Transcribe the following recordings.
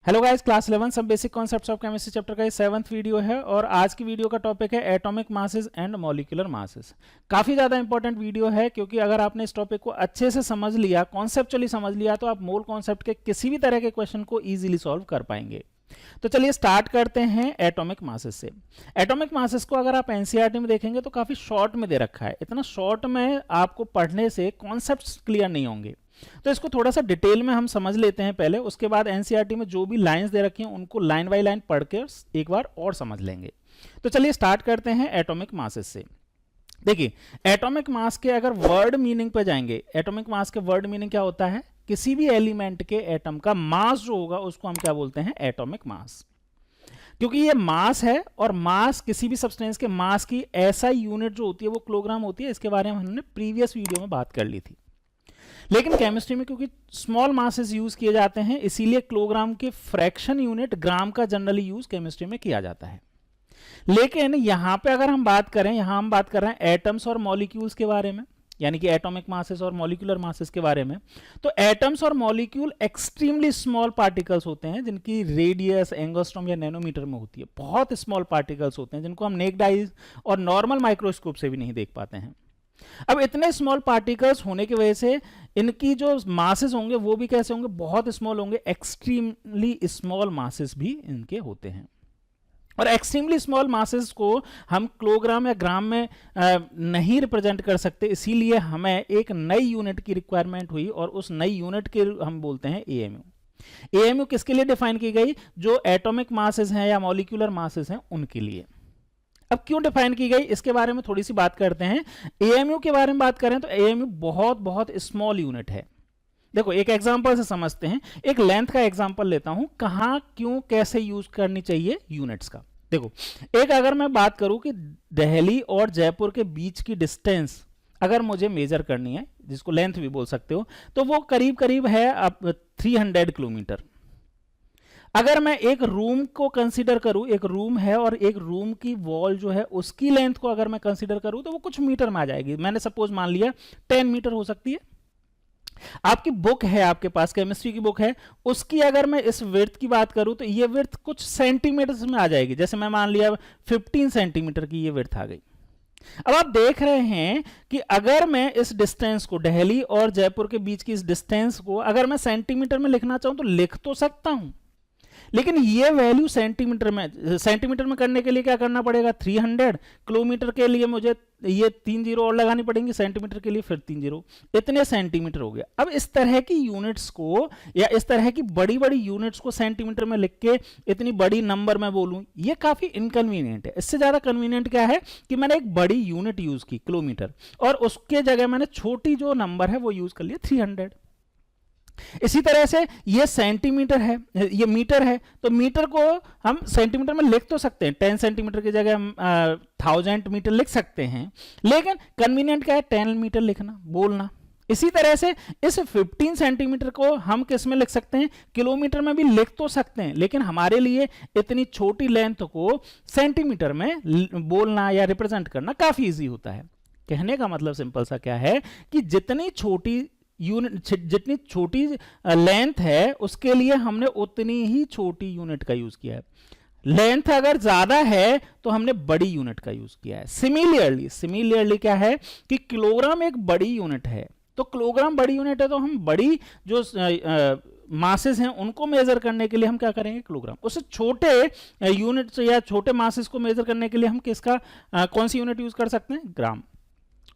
Hello guys, class 11 सब basic concepts of chemistry chapter का ये 7th वीडियो है और आज की वीडियो का टॉपिक है atomic masses and molecular masses. काफ़ी ज़्यादा इंपॉर्टेंट वीडियो है क्योंकि अगर आपने इस टॉपिक को अच्छे से समझ लिया, कॉन्सेप्चुअली समझ लिया, तो आप मोल कॉन्सेप्ट के किसी भी तरह के क्वेश्चन को ईजिली सॉल्व कर पाएंगे। तो चलिए स्टार्ट करते हैं एटॉमिक मासेस से। एटॉमिक मासेस को अगर आप एनसीईआरटी में देखेंगे तो काफ़ी शॉर्ट में दे रखा है। इतना शॉर्ट में आपको पढ़ने से कॉन्सेप्ट्स क्लियर नहीं होंगे, तो इसको थोड़ा सा डिटेल में हम समझ लेते हैं पहले, उसके बाद एनसीईआरटी में जो भी लाइंस दे रखी हैं उनको लाइन बाय लाइन पढ़ के एक बार और समझ लेंगे। तो चलिए स्टार्ट करते हैं एटॉमिक मासेस से। देखिए, एटॉमिक मास के अगर वर्ड मीनिंग पे जाएंगे, एटॉमिक मास के वर्ड मीनिंग क्या होता है? किसी भी एलिमेंट के एटम का मास जो होगा उसको हम क्या बोलते हैं? Atomic mass. क्योंकि ये मास है और मास किसी भी सब्सटेंस के मास की एसआई यूनिट जो होती है वो किलोग्राम होती है। इसके बारे में हमने प्रीवियस वीडियो में बात कर ली थी। लेकिन केमिस्ट्री में क्योंकि स्मॉल मासेस यूज किए जाते हैं, इसीलिए किलोग्राम के फ्रैक्शन यूनिट ग्राम का जनरली यूज केमिस्ट्री में किया जाता है। लेकिन यहां पे अगर हम बात करें, यहां हम बात कर रहे हैं एटम्स और मॉलिक्यूल्स के बारे में, यानी कि एटॉमिक मासेस और मॉलिक्यूलर मासेस के बारे में। तो एटम्स और मॉलिक्यूल एक्सट्रीमली स्मॉल पार्टिकल्स होते हैं जिनकी रेडियस एंगस्ट्रॉम या नैनोमीटर में होती है। बहुत स्मॉल पार्टिकल्स होते हैं जिनको हम नेक्ड आइज और नॉर्मल माइक्रोस्कोप से भी नहीं देख पाते हैं। अब इतने स्मॉल पार्टिकल्स होने की वजह से इनकी जो मासेस होंगे वो भी कैसे होंगे? बहुत स्मॉल होंगे। एक्सट्रीमली स्मॉल मासेस भी इनके होते हैं। और एक्सट्रीमली स्मॉल मासेस को हम किलोग्राम या ग्राम में नहीं रिप्रेजेंट कर सकते, इसीलिए हमें एक नई यूनिट की रिक्वायरमेंट हुई और उस नई यूनिट के हम बोलते हैं एएमयू। एएमयू किसके लिए डिफाइन की गई? जो एटॉमिक मासेस हैं या मॉलिक्यूलर मासेस हैं उनके लिए। अब क्यों डिफाइन की गई इसके बारे में थोड़ी सी बात करते हैं। एएमयू के बारे में बात करें तो एएमयू बहुत बहुत स्मॉल यूनिट है। देखो, एक एग्जांपल से समझते हैं। एक लेंथ का एग्जांपल लेता हूं, कहां क्यों कैसे यूज करनी चाहिए यूनिट्स का। देखो, एक अगर मैं बात करूं कि दिल्ली और जयपुर के बीच की डिस्टेंस अगर मुझे मेजर करनी है, जिसको लेंथ भी बोल सकते हो, तो वो करीब करीब है अब 300 किलोमीटर। अगर मैं एक रूम को कंसीडर करूं, एक रूम है और एक रूम की वॉल जो है उसकी लेंथ को अगर मैं कंसीडर करूं तो वो कुछ मीटर में आ जाएगी। मैंने सपोज मान लिया 10 मीटर हो सकती है। आपकी बुक है, आपके पास केमिस्ट्री की बुक है, उसकी अगर मैं इस विड्थ की बात करूं तो ये विड्थ कुछ सेंटीमीटर में आ जाएगी। जैसे मैं मान लिया 15 सेंटीमीटर की ये विड्थ आ गई। अब आप देख रहे हैं कि अगर मैं इस डिस्टेंस को, दिल्ली और जयपुर के बीच की इस डिस्टेंस को अगर मैं सेंटीमीटर में लिखना चाहूं तो लिख तो सकता हूं, लेकिन ये वैल्यू सेंटीमीटर में करने के लिए क्या करना पड़ेगा? 300। किलोमीटर के लिए मुझे ये 3 जीरो और लगानी पड़ेंगी, सेंटीमीटर के लिए फिर 3 जीरो, इतने सेंटीमीटर हो गया। अब इस तरह की यूनिट्स को या इस तरह की बड़ी बड़ी यूनिट्स को सेंटीमीटर में लिख के इतनी बड़ी नंबर में बोलूं, ये काफी इनकन्वीनियंट है। इससे ज्यादा कन्वीनियंट क्या है कि मैंने एक बड़ी यूनिट यूज की किलोमीटर, और उसके जगह मैंने छोटी जो नंबर है वो यूज कर लिया 300। इसी तरह से ये सेंटीमीटर है, ये मीटर है, तो मीटर को हम सेंटीमीटर में लिख तो सकते हैं, 10 सेंटीमीटर की जगह हम 1000 मीटर लिख सकते हैं, लेकिन कन्वीनियंट क्या है? 10 मीटर लिखना, बोलना। इसी तरह से इस 15 सेंटीमीटर को हम किस में लिख सकते हैं? किलोमीटर में भी लिख तो सकते हैं, लेकिन हमारे लिए इतनी छोटी लेंथ को सेंटीमीटर में बोलना या रिप्रेजेंट करना काफी इजी होता है। कहने का मतलब सिंपल सा क्या है कि जितनी छोटी यूनिट, जितनी छोटी लेंथ है उसके लिए हमने उतनी ही छोटी यूनिट का यूज किया है। लेंथ अगर ज्यादा है तो हमने बड़ी यूनिट का यूज किया है। सिमिलरली क्या है कि किलोग्राम एक बड़ी यूनिट है, तो किलोग्राम बड़ी यूनिट है तो हम बड़ी जो मासेस हैं उनको मेजर करने के लिए हम क्या करेंगे? किलोग्राम। उससे छोटे यूनिट या छोटे मासेस को मेजर करने के लिए हम किसका कौन सी यूनिट यूज कर सकते हैं? ग्राम।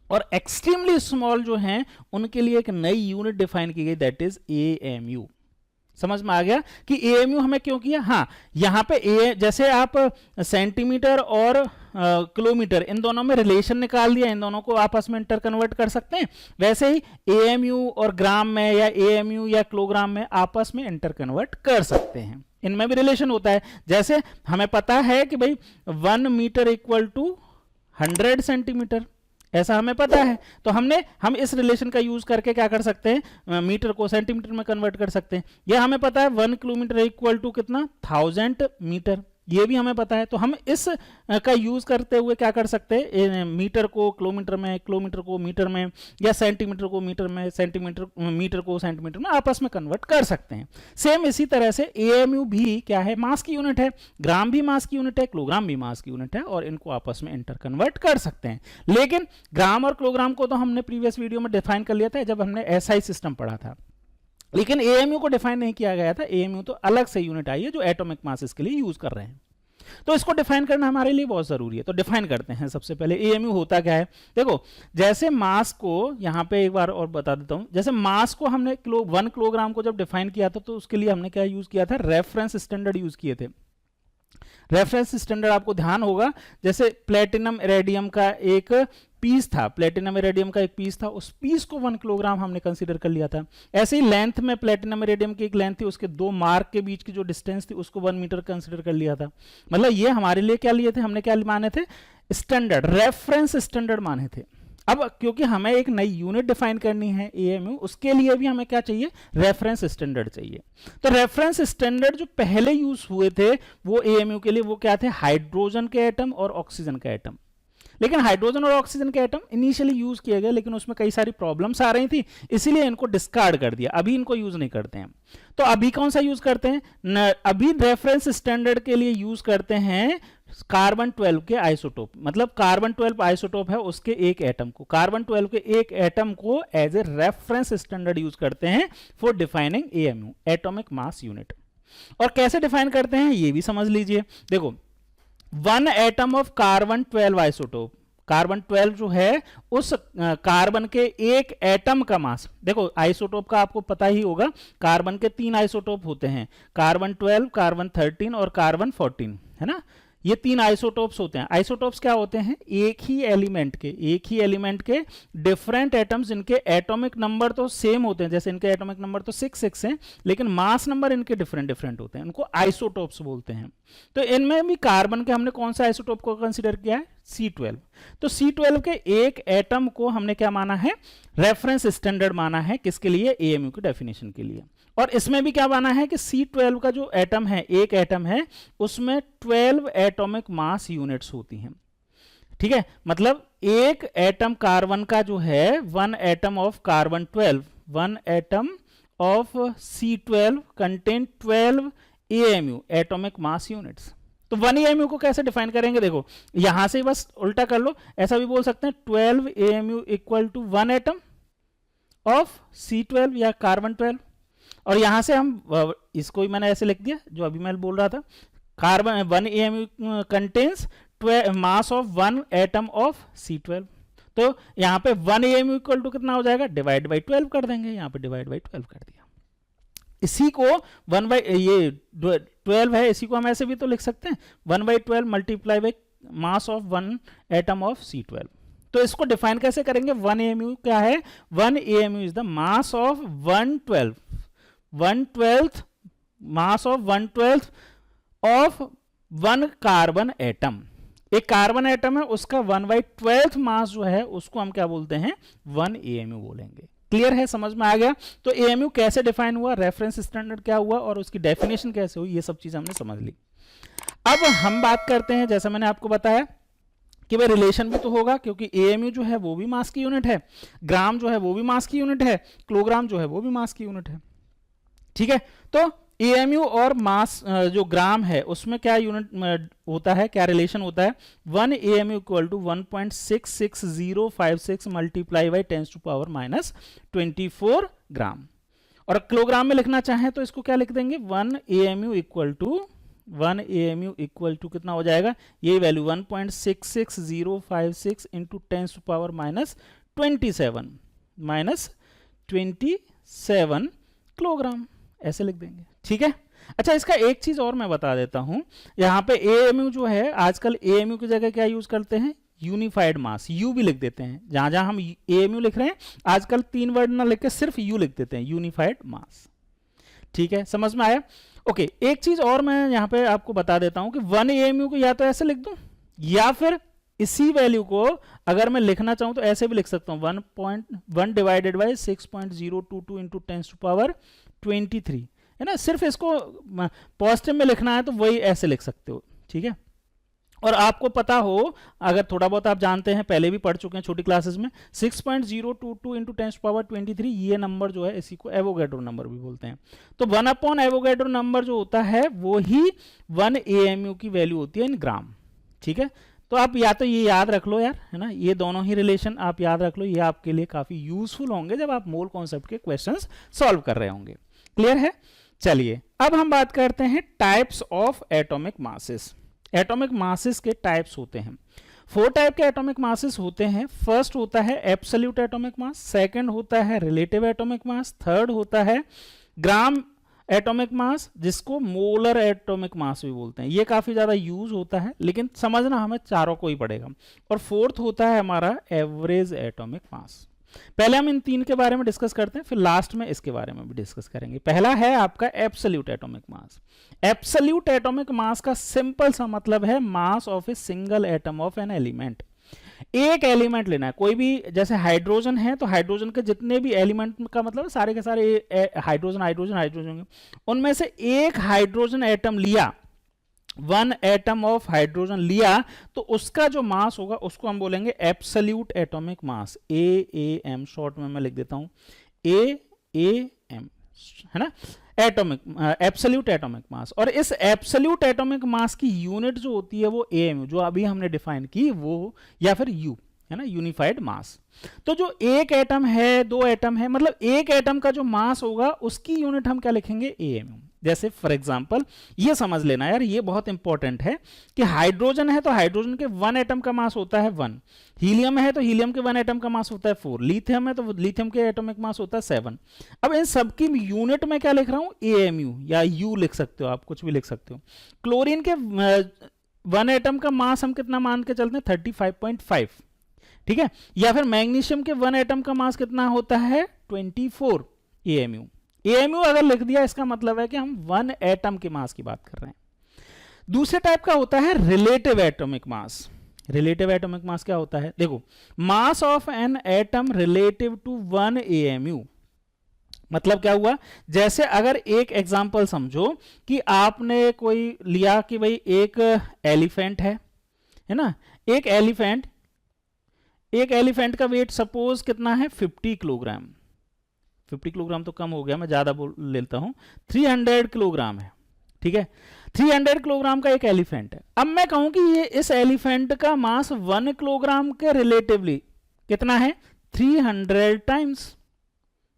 और एक्सट्रीमली स्मॉल जो हैं उनके लिए एक नई यूनिट डिफाइन की गई, दैट इज एएमयू। समझ में आ गया कि एएमयू हमें क्यों किया? हाँ, यहां पे जैसे आप सेंटीमीटर और किलोमीटर इन दोनों में रिलेशन निकाल दिया, इन दोनों को आपस में इंटर कन्वर्ट कर सकते हैं, वैसे ही एएमयू और ग्राम में या एएमयू या किलोग्राम में आपस में इंटर कन्वर्ट कर सकते हैं। इनमें भी रिलेशन होता है। जैसे हमें पता है कि भाई 1 मीटर इक्वल टू 100 सेंटीमीटर, ऐसा हमें पता है, तो हम इस रिलेशन का यूज करके क्या कर सकते हैं? मीटर को सेंटीमीटर में कन्वर्ट कर सकते हैं। यह हमें पता है 1 किलोमीटर इक्वल टू कितना? 1000 मीटर। ये भी हमें पता है। तो हम इस का यूज़ करते हुए क्या कर सकते हैं, मीटर को किलोमीटर में, किलोमीटर को मीटर में, या सेंटीमीटर को मीटर में, सेंटीमीटर मीटर को सेंटीमीटर में आपस में कन्वर्ट कर सकते हैं। सेम इसी तरह से एएमयू भी क्या है, मास की यूनिट है, ग्राम भी मास की यूनिट है, किलोग्राम भी मास की यूनिट है, और इनको आपस में इंटर कन्वर्ट कर सकते हैं। लेकिन ग्राम और किलोग्राम को तो हमने प्रीवियस वीडियो में डिफाइन कर लिया था जब हमने एसआई सिस्टम पढ़ा था, लेकिन एएमयू को डिफाइन नहीं किया गया था। एएमयू तो अलग से यूनिट आई है जो एटॉमिक मासेस के लिए यूज कर रहे हैं। तो इसको डिफाइन करना हमारे लिए बहुत जरूरी है। तो डिफाइन करते हैं। सबसे पहले एएमयू होता क्या है। देखो, जैसे मास को यहां पे एक बार और बता देता हूं, जैसे मास को हमने 1 किलोग्राम को जब डिफाइन किया था तो उसके लिए हमने क्या यूज किया था, रेफरेंस स्टैंडर्ड यूज किए थे। रेफरेंस स्टैंडर्ड आपको ध्यान होगा, जैसे प्लेटिनम इरेडियम का एक पीस था, प्लेटिनम इरेडियम का एक पीस था, उस पीस को 1 किलोग्राम हमने कंसीडर कर लिया था। ऐसे ही लेंथ में प्लेटिनम इरेडियम की एक लेंथ थी, उसके 2 मार्क के बीच की जो डिस्टेंस थी उसको 1 मीटर कंसीडर कर लिया था। मतलब ये हमारे लिए क्या लिए थे, हमने क्या माने थे, स्टैंडर्ड, रेफरेंस स्टैंडर्ड माने थे। अब क्योंकि हमें एक नई यूनिट डिफाइन करनी है एएमयू, उसके लिए भी हमें क्या चाहिए, रेफरेंस स्टैंडर्ड चाहिए। तो रेफरेंस स्टैंडर्ड जो पहले यूज हुए थे वो एएमयू के लिए वो क्या थे, हाइड्रोजन के एटम और ऑक्सीजन के एटम। लेकिन हाइड्रोजन और ऑक्सीजन के एटम इनिशियली यूज किए गए, लेकिन उसमें कई सारी प्रॉब्लम्स आ रही थी, इसीलिए इनको डिस्कार्ड कर दिया, अभी इनको यूज नहीं करते हैं। तो अभी कौन सा यूज करते हैं, अभी रेफरेंस स्टैंडर्ड के लिए यूज करते हैं कार्बन 12 के आइसोटोप। मतलब कार्बन 12 आइसोटोप है, उसके एक एटम को, कार्बन 12 के एक एटम को as a reference standard use करते हैं for defining AMU, atomic mass unit. और कैसे डिफाइन करते हैं ये भी समझ लीजिए। देखो, 1 atom of carbon 12 isotope, carbon 12 जो है उस कार्बन के एक एटम का मास, देखो आइसोटोप का आपको पता ही होगा, कार्बन के 3 आइसोटोप होते हैं, कार्बन 12, कार्बन 13 और कार्बन 14, है ना। ये 3 आइसोटोप्स होते हैं। आइसोटोप्स क्या होते हैं, एक ही एलिमेंट के डिफरेंट एटम्स, इनके एटॉमिक नंबर तो सेम होते हैं, जैसे इनके एटॉमिक नंबर तो 6 हैं, लेकिन मास नंबर इनके डिफरेंट होते हैं, इनको आइसोटोप्स बोलते हैं। तो इनमें भी कार्बन के हमने कौन सा आइसोटोप को कंसीडर किया है, C12। तो C12 के एक एटम को हमने क्या माना है, रेफरेंस स्टैंडर्ड माना है, किसके लिए, एएमयू की डेफिनेशन के लिए। और इसमें भी क्या माना है कि C12 का जो एटम है, एक एटम है, उसमें 12 एटॉमिक मास यूनिट्स होती हैं। ठीक है, मतलब एक एटम कार्बन का जो है, 1 atom of carbon 12, 1 atom of C12 contain 12 AMU, atomic mass units. तो 1 एएमयू को कैसे डिफाइन करेंगे, देखो यहां से बस उल्टा कर लो, ऐसा भी बोल सकते हैं 12 AMU equal to 1 atom of C12 या कार्बन 12। और यहां से हम इसको ही मैंने ऐसे लिख दिया जो अभी मैं बोल रहा था, carbon 1 AMU contains mass of 1 atom of C12। तो यहां पे 1 एएमयू इक्वल टू कितना हो जाएगा, डिवाइड बाई 12 कर देंगे, यहां पे डिवाइड बाई 12 कर दिया। इसी को 1 बाई ये 12 है, इसी को हम ऐसे भी तो लिख सकते हैं, 1/12 multiply by mass of 1 atom of C12। तो इसको डिफाइन कैसे करेंगे, 1 एएमयू क्या है, 1 AMU is the mass of 1/12 mass of 1/12 of 1 carbon atom. एक कार्बन एटम है, उसका 1/12 मास जो है उसको हम क्या बोलते हैं, 1 एएमयू बोलेंगे। क्लियर है, समझ में आ गया। तो एएमयू कैसे डिफाइन हुआ, रेफरेंस स्टैंडर्ड क्या हुआ और उसकी डेफिनेशन कैसे हुई, ये सब चीजें हमने समझ ली। अब हम बात करते हैं, जैसा मैंने आपको बताया कि भाई रिलेशन भी तो होगा, क्योंकि एएमयू जो है वो भी मास की यूनिट है, ग्राम जो है वो भी मास की यूनिट है, किलोग्राम जो है वो भी मास की यूनिट है। ठीक है, तो एएमयू और मास जो ग्राम है उसमें क्या यूनिट होता है, क्या रिलेशन होता है, 1 AMU equal to 1.66056 multiply by 10⁻⁻24 gram. और किलोग्राम में लिखना चाहें तो इसको क्या लिख देंगे, 1 एएमयू इक्वल टू कितना हो जाएगा, ये वैल्यू 1.66056 इंटू 10⁻27 किलोग्राम, ऐसे लिख देंगे। ठीक है, अच्छा इसका एक चीज और मैं बता देता हूं, यहां पे एएमयू जो है, आजकल एएमयू की जगह क्या यूज करते हैं, यूनिफाइड मास, यू भी लिख देते हैं। जहां जहां हम एएमयू लिख रहे हैं आजकल 3 वर्ड ना लिख के सिर्फ यू लिख देते हैं, यूनिफाइड मास। ठीक है, समझ में आया। ओके, एक चीज और मैं यहां पे आपको बता देता हूं कि 1 एएमयू को या तो ऐसे लिख दूं, या फिर इसी वैल्यू को अगर मैं लिखना चाहूं तो ऐसे भी लिख सकता हूं, 1 डिवाइडेड बाई 6.022 इंटू 10⁻23, है ना। सिर्फ इसको पॉजिटिव में लिखना है तो वही ऐसे लिख सकते हो। ठीक है। और आपको पता हो, अगर थोड़ा बहुत आप जानते हैं, पहले भी पढ़ चुके हैं छोटी क्लासेस में, 6.022 इंटू 10⁻23 ये नंबर जो है इसी को एवोगैड्रो नंबर भी बोलते हैं। तो 1 अपॉन एवोगैड्रो नंबर जो होता है वो ही 1 AMU की वैल्यू होती है इन ग्राम। ठीक है, तो आप या तो ये याद रख लो यार, है ना, ये दोनों ही रिलेशन आप याद रख लो, ये आपके लिए काफी यूजफुल होंगे जब आप मोल कॉन्सेप्ट के क्वेश्चंस सॉल्व कर रहे होंगे। क्लियर है? चलिए अब हम बात करते हैं types of atomic masses. Atomic masses के टाइप्स होते हैं, 4 टाइप के एटॉमिक मासेस होते हैं। फर्स्ट होता है एब्सोल्यूट एटॉमिक मास, सेकंड होता है रिलेटिव एटॉमिक मास, थर्ड होता है ग्राम एटॉमिक मास जिसको मोलर एटॉमिक मास भी बोलते हैं। ये काफी ज्यादा यूज होता है लेकिन समझना हमें चारों को ही पड़ेगा। और फोर्थ होता है हमारा एवरेज एटॉमिक मास। पहले हम इन 3 के बारे में डिस्कस करते हैं, फिर लास्ट में इसके बारे में भी डिस्कस करेंगे। पहला है आपका absolute atomic mass. Absolute atomic mass का सिंपल सा मतलब है mass of a single atom of an element. एक एलिमेंट लेना है, कोई भी, जैसे हाइड्रोजन है तो हाइड्रोजन के जितने भी एलिमेंट का मतलब सारे के सारे हाइड्रोजन हाइड्रोजन हाइड्रोजन, उनमें से एक हाइड्रोजन एटम लिया, 1 एटम ऑफ हाइड्रोजन लिया, तो उसका जो मास होगा उसको हम बोलेंगे absolute atomic mass, AAM, short में मैं लिख देता हूं AAM, है ना, एटॉमिक एब्सोल्यूट एटॉमिक मास। और इस एब्सोल्यूट एटॉमिक मास की यूनिट जो होती है वो AMU, जो अभी हमने डिफाइन की वो, या फिर U, है ना, यूनिफाइड मास। तो जो एक एटम है, 2 एटम है, मतलब एक एटम का जो मास होगा उसकी यूनिट हम क्या लिखेंगे, AMU। जैसे फॉर एग्जांपल ये समझ लेना यार, ये बहुत इंपॉर्टेंट है कि हाइड्रोजन है तो हाइड्रोजन के 1 एटम का मास होता है 1, हीलियम है तो हीलियम के 1 एटम का मास होता है 4, लिथियम है तो लिथियम के एटॉमिक मास होता है 7। अब इन सबकी यूनिट में क्या लिख रहा हूं, AMU, या U लिख सकते हो आप, कुछ भी लिख सकते हो। क्लोरीन के 1 एटम का मास हम कितना मान के चलते हैं, 35.5, ठीक है। या फिर मैग्नीशियम के 1 एटम का मास कितना होता है, 24 AMU। AMU अगर लिख दिया इसका मतलब है कि हम 1 एटम के मास की बात कर रहे हैं। दूसरे टाइप का होता है relative atomic mass. Relative atomic mass क्या होता है, देखो, mass of an atom relative to 1 AMU। मतलब क्या हुआ, जैसे अगर एक एग्जांपल समझो कि आपने कोई लिया कि भाई एक एलिफेंट है ना, एक एलिफेंट का वेट सपोज कितना है, 50 किलोग्राम। 50 किलोग्राम तो कम हो गया, मैं ज्यादा बोल लेता हूं, 300 किलोग्राम है, ठीक है। 300 किलोग्राम का एक एलिफेंट है। अब मैं कहूं कि ये इस एलिफेंट का मास 1 किलोग्राम के रिलेटिवली कितना है, 300 टाइम्स।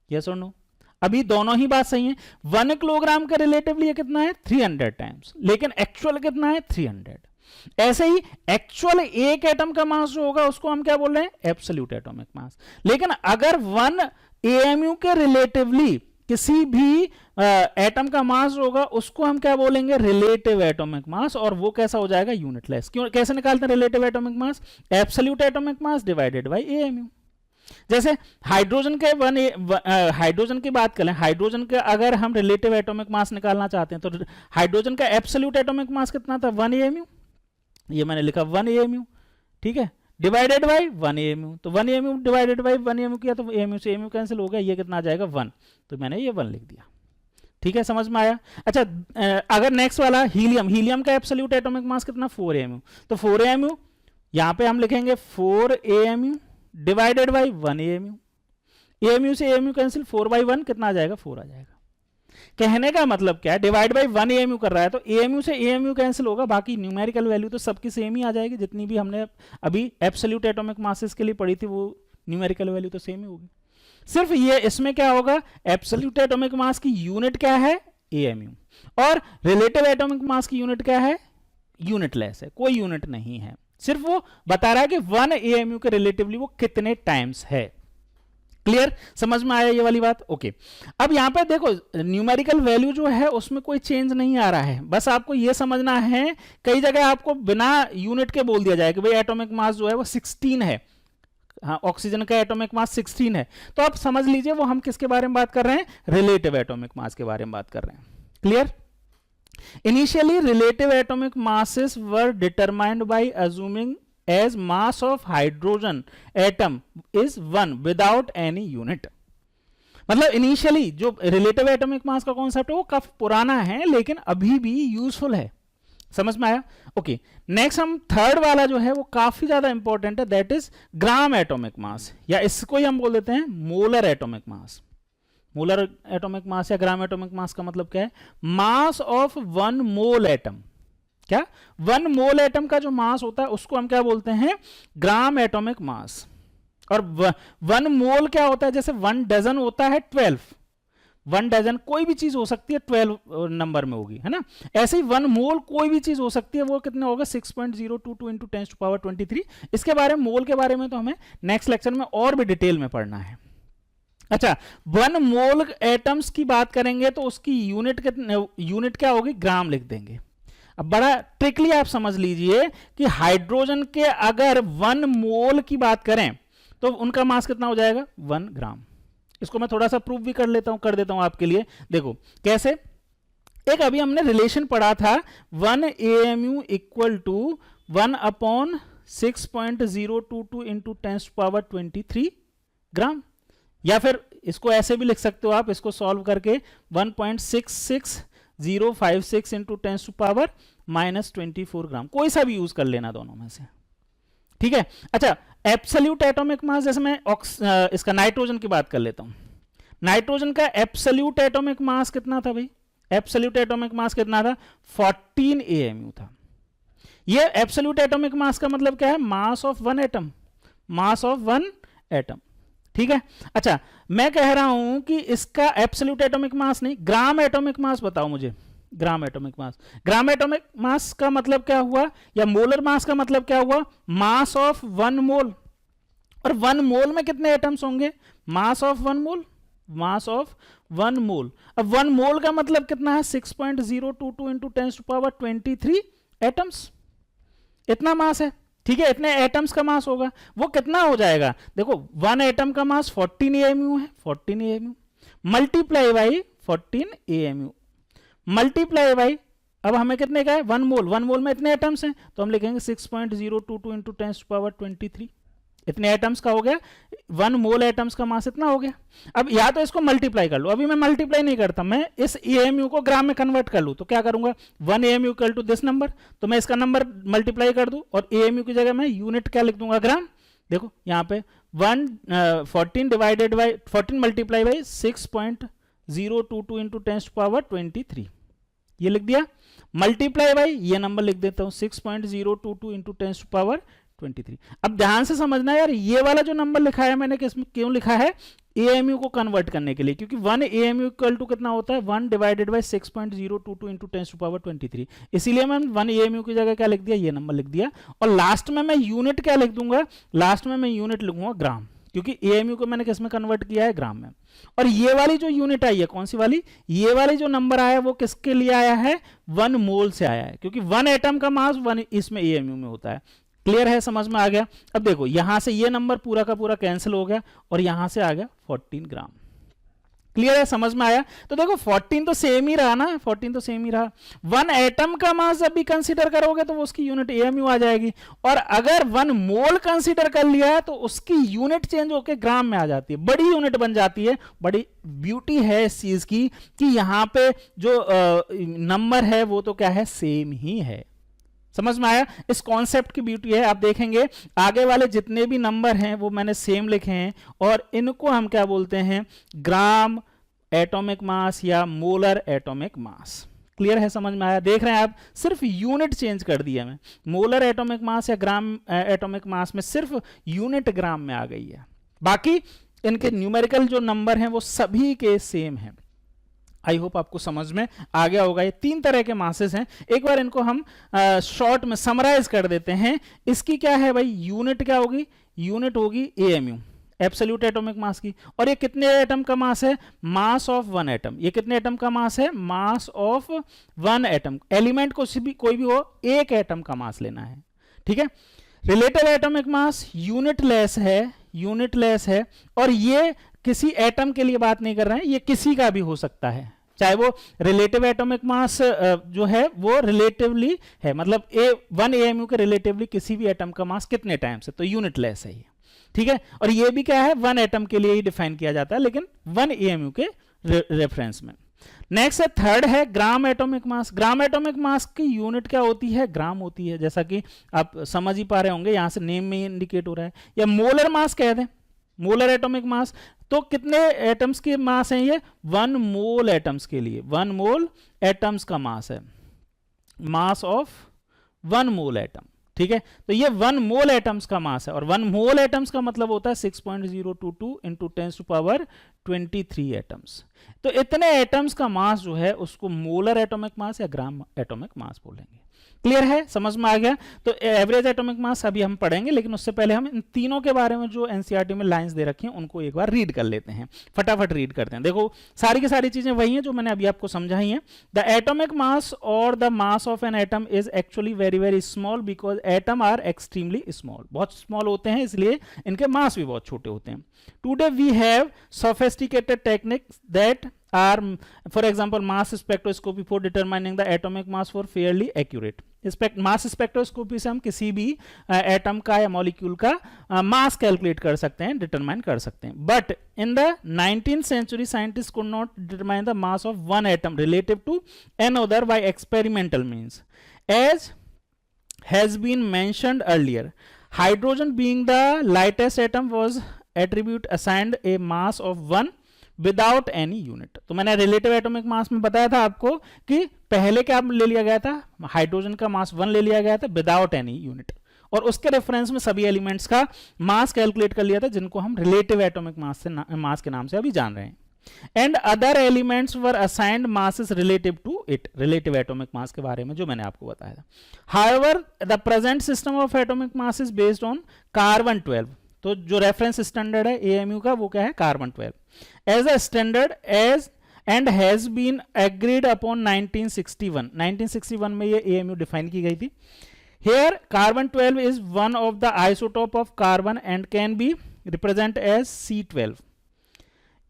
यस और नो? अभी दोनों ही बात सही है। 1 किलोग्राम के रिलेटिवली कितना है, 300 टाइम्स, लेकिन एक्चुअल कितना है, 300। ऐसे ही एक्चुअल एक एटम का मास जो होगा उसको हम क्या बोल रहे हैं, एब्सोल्यूट एटॉमिक मास। लेकिन अगर 1 AMU के रिलेटिवली किसी भी एटम का मास होगा उसको हम क्या बोलेंगे, रिलेटिव एटॉमिक मास, और वो कैसा हो जाएगा, यूनिटलेस। क्यों, कैसे निकालते हैं relative atomic mass, absolute atomic mass divided by AMU। जैसे हाइड्रोजन के हाइड्रोजन की बात करें, हाइड्रोजन के अगर हम रिलेटिव एटॉमिक मास निकालना चाहते हैं तो हाइड्रोजन का एब्सोल्यूट एटॉमिक मास कितना था, 1 AMU। ये मैंने लिखा 1 AMU, ठीक है, डिवाइडेड बाय 1 AMU। तो 1 AMU डिवाइडेड बाय 1 AMU किया तो AMU से AMU कैंसिल हो गया, ये कितना आ जाएगा, 1। तो मैंने ये 1 लिख दिया, ठीक है, समझ में आया। अच्छा, अगर नेक्स्ट वाला हीलियम, हीलियम का एब्सोल्यूट एटॉमिक मास कितना, 4 AMU। तो 4 AMU यहां पे हम लिखेंगे 4 AMU divided by 1 AMU। AMU से AMU कैंसिल, 4 बाई 1 कितना आ जाएगा, 4 आ जाएगा। कहने का मतलब क्या है, डिवाइड बाय 1 AMU कर रहा है तो AMU से AMU कैंसिल होगा, बाकी न्यूमेरिकल वैल्यू तो सबकी सेम ही आ जाएगी। जितनी भी हमने अभी एब्सोल्यूट एटॉमिक मासेस के लिए पढ़ी थी वो न्यूमेरिकल वैल्यू तो सेम ही होगी। सिर्फ ये इसमें क्या होगा, एब्सोल्यूट एटॉमिक मास की यूनिट क्या है, AMU, और रिलेटिव एटॉमिक मास की यूनिट क्या है, यूनिटलेस है, कोई यूनिट नहीं है। सिर्फ वो बता रहा है कि 1 AMU के रिलेटिवली वो कितने टाइम्स है। क्लियर, समझ में आया ये वाली बात? ओके। अब यहां पे देखो न्यूमेरिकल वैल्यू जो है उसमें कोई चेंज नहीं आ रहा है, बस आपको ये समझना है, कई जगह आपको बिना यूनिट के बोल दिया जाए कि भाई एटॉमिक मास जो है वो 16 है, हाँ, ऑक्सीजन का एटॉमिक मास 16 है, तो आप समझ लीजिए वो हम किसके बारे में बात कर रहे हैं, रिलेटिव एटॉमिक मास के बारे में बात कर रहे हैं। Clear? Initially relative atomic masses were determined by assuming as mass of hydrogen atom is 1 without any unit। मतलब इनिशियली जो रिलेटिव एटॉमिक मास का कॉन्सेप्ट है वो काफी पुराना है लेकिन अभी भी यूजफुल है। समझ में आया? ओके, नेक्स्ट हम थर्ड वाला जो है वो काफी ज्यादा इंपॉर्टेंट है, that is gram atomic mass, या इसको ही हम बोल देते हैं molar atomic mass. Molar atomic mass या ग्राम एटॉमिक मास का मतलब क्या है? Mass of one mole atom. क्या? वन मोल एटम का जो मास होता है उसको हम क्या बोलते हैं? Gram atomic mass. और वन मोल क्या होता है? जैसे वन डजन होता है 12, वन डजन कोई भी चीज हो सकती है 12 नंबर में होगी, है ना? ऐसे ही वन मोल कोई भी चीज हो सकती है, वो कितना होगा? 6.022 इंटू 10⁻23। इसके बारे में, मोल के बारे में तो हमें नेक्स्ट लेक्चर में और भी डिटेल में पढ़ना है। अच्छा, वन मोल एटम्स की बात करेंगे तो उसकी यूनिट क्या होगी? ग्राम लिख देंगे। अब बड़ा ट्रिकली आप समझ लीजिए कि हाइड्रोजन के अगर वन मोल की बात करें तो उनका मास कितना हो जाएगा? 1 ग्राम। इसको मैं थोड़ा सा प्रूव भी कर देता हूं आपके लिए। देखो कैसे। एक अभी हमने रिलेशन पढ़ा था 1 AMU इक्वल टू 1/6.022 इंटू 10⁻23 ग्राम। या फिर इसको ऐसे भी लिख सकते हो आप, इसको सॉल्व करके 1.66056 इंटू 10⁻24 ग्राम। कोई सा भी यूज कर लेना दोनों में से, ठीक है? अच्छा, एब्सोल्यूट एटॉमिक मास, जैसे मैं इसका नाइट्रोजन की बात कर लेता हूं। नाइट्रोजन का एब्सोल्यूट एटॉमिक मास कितना था भाई? एब्सोल्यूट एटॉमिक मास कितना था? 14 AMU था। ये एब्सोल्यूट एटॉमिक मास का मतलब क्या है? Mass of one atom, mass of one atom, ठीक है? अच्छा, मैं कह रहा हूं कि इसका एब्सोल्यूट एटॉमिक मास नहीं, ग्राम एटॉमिक मास बताओ मुझे। Gram atomic mass, gram atomic mass का मतलब क्या हुआ? या मोलर मास का मतलब क्या हुआ? Mass of one mole. और वन मोल में कितने एटम्स होंगे? Mass of one mole, mass of one mole. अब वन मोल का मतलब कितना है? 6.022 इंटू 10⁻23 एटम्स। इतना मास है, ठीक है? इतने एटम्स का मास होगा। वो कितना हो जाएगा? देखो, वन एटम का मास 14 AMU है, 14 AMU multiply by 14 AMU multiply by, अब हमें कितने का है? One mole. वन मोल में इतने एटम्स हैं तो हम लिखेंगे 6.022 इंटू 10⁻23। इतने एटम्स का हो गया, वन मोल एटम्स का मास इतना हो गया। अब या तो इसको मल्टीप्लाई कर लो, अभी मैं मल्टीप्लाई नहीं करता, मैं इस AMU को ग्राम में कन्वर्ट कर लूं तो क्या करूंगा? 1 AMU equal to this number, तो मैं इसका नंबर मल्टीप्लाई कर दूं और AMU की जगह मैं यूनिट क्या लिख दूंगा? ग्राम। देखो यहाँ पे 14 divided by 14 multiply by 6.022 into 10⁻23, ये लिख दिया। मल्टीप्लाई बाई ये नंबर लिख देता हूं 6.022 इंटू 10⁻23। अब ध्यान से समझना यार, ये वाला जो नंबर लिखा है मैंने किस क्यों लिखा है? AMU को कन्वर्ट करने के लिए, क्योंकि 1 AMU इक्वल टू कितना होता है? 1 डिवाइडेड बाई 6.022 इंटू 10⁻23। इसीलिए मैं 1 AMU की जगह क्या लिख दिया? ये नंबर लिख दिया। और लास्ट में मैं यूनिट क्या लिख दूंगा? लास्ट में मैं यूनिट लिखूंगा ग्राम, क्योंकि AMU को मैंने किस में कन्वर्ट किया है? ग्राम में। और ये वाली जो यूनिट आई है, कौन सी वाली? ये वाली जो नंबर आया है वो किसके लिए आया है? वन मोल से आया है, क्योंकि वन एटम का मास वन इसमें AMU में होता है। क्लियर है? समझ में आ गया? अब देखो यहां से ये नंबर पूरा का पूरा कैंसिल हो गया और यहां से आ गया 14 ग्राम। क्लियर है? समझ में आया? तो देखो 14 तो सेम ही रहा ना, 14 तो सेम ही रहा। वन एटम का मास जब भी कंसीडर करोगे तो उसकी यूनिट AMU आ जाएगी, और अगर वन मोल कंसीडर कर लिया तो उसकी यूनिट चेंज होकर ग्राम में आ जाती है, बड़ी यूनिट बन जाती है। बड़ी ब्यूटी है इस चीज की कि यहां पे जो नंबर है वो तो क्या है? सेम ही है। समझ में आया? इस कॉन्सेप्ट की ब्यूटी है। आप देखेंगे आगे वाले जितने भी नंबर हैं वो मैंने सेम लिखे हैं, और इनको हम क्या बोलते हैं? ग्राम एटॉमिक मास या मोलर एटॉमिक मास। क्लियर है? समझ में आया? देख रहे हैं आप, सिर्फ यूनिट चेंज कर दिया मैं। मोलर एटॉमिक मास या ग्राम एटॉमिक मास में सिर्फ यूनिट ग्राम में आ गई है, बाकी इनके न्यूमेरिकल जो नंबर हैं वो सभी के सेम हैं। आई होप आपको समझ में आ गया होगा। ये 3 तरह के मासेस हैं। एक बार इनको हम शॉर्ट में समराइज कर देते हैं। इसकी क्या है भाई? यूनिट क्या होगी? यूनिट होगी AMU, एब्सोल्यूट एटॉमिक मास की। और ये कितने एटम का मास है? Mass of one atom. ये कितने एटम का मास है? Mass of one atom. Element को कोई भी हो, एक एटम का मास लेना है, ठीक है? रिलेटिव एटॉमिक मास यूनिटलेस है, यूनिटलेस है। और ये किसी एटम के लिए बात नहीं कर रहे हैं, ये किसी का भी हो सकता है, चाहे वो रिलेटिव एटॉमिक मास जो है वो रिलेटिवली है, मतलब 1 AMU के रिलेटिवली किसी भी एटम का मास कितने टाइम से, तो यूनिटलेस है ये, ठीक है? और ये भी क्या है? 1 एटम के लिए ही डिफाइन किया जाता है, लेकिन 1 AMU के रेफरेंस में। नेक्स्ट है थर्ड है gram atomic mass. Gram atomic mass की यूनिट क्या होती है? ग्राम होती है, जैसा कि आप समझ ही पा रहे होंगे, यहां से नेम में इंडिकेट हो रहा है। या मोलर मास कह दें, मोलर एटॉमिक मास। तो कितने एटम्स के मास हैं ये? 1 मोल एटम्स के लिए 1 मोल एटम्स का मास है, मास ऑफ 1 मोल एटम। ठीक है, तो ये 1 मोल एटम्स का मास है, और 1 मोल एटम्स का मतलब होता है 6.022 इंटू 10⁻23 एटम्स। तो इतने एटम्स का मास जो है उसको मोलर एटॉमिक मास या ग्राम एटॉमिक मास बोलेंगे। क्लियर है, समझ में आ गया? तो एवरेज एटॉमिक मास अभी हम पढ़ेंगे, लेकिन उससे पहले हम इन तीनों के बारे में जो एनसीईआरटी में लाइंस दे रखी हैं उनको एक बार रीड कर लेते हैं, फटाफट रीड करते हैं। देखो सारी की सारी चीजें वही हैं जो मैंने अभी आपको समझाई हैं। द एटॉमिक मास और the mass of an atom is actually very very small because atom are extremely small. बहुत स्मॉल होते हैं, इसलिए इनके मास भी बहुत छोटे होते हैं। Today we have sophisticated techniques that are, for example, mass spectroscopy for determining the atomic mass for fairly accurate। Mass spectroscopy से हम किसी भी एटम का या मॉलिक्यूल का मास कैलकुलेट कर सकते हैं, डिटरमाइन कर सकते हैं। But in the 19th century scientists could not determine the mass of one atom relative to another by experimental means, as has been mentioned earlier. Hydrogen being the lightest atom was attribute assigned a mass of 1 without any unit. तो मैंने relative atomic मास में बताया था आपको कि पहले क्या ले लिया गया था? हाइड्रोजन का मास 1 ले लिया गया था विदाउट एनी यूनिट, और उसके रेफरेंस में सभी एलिमेंट्स का मास कैलकुलेट कर लिया था, जिनको हम रिलेटिव एटॉमिक मास के नाम से अभी जान रहे हैं। And other elements were assigned masses relative to it. Relative atomic mass के बारे में जो मैंने आपको बताया था। However the present system of atomic mass is based on carbon 12। तो जो रेफरेंस स्टैंडर्ड है एएमयू का वो क्या है? Carbon 12 as a standard as and has been agreed upon 1961। 1961 में ये एएमयू डिफाइन की गई थी। Here carbon 12 is one of the isotope of carbon and can be represent as C12।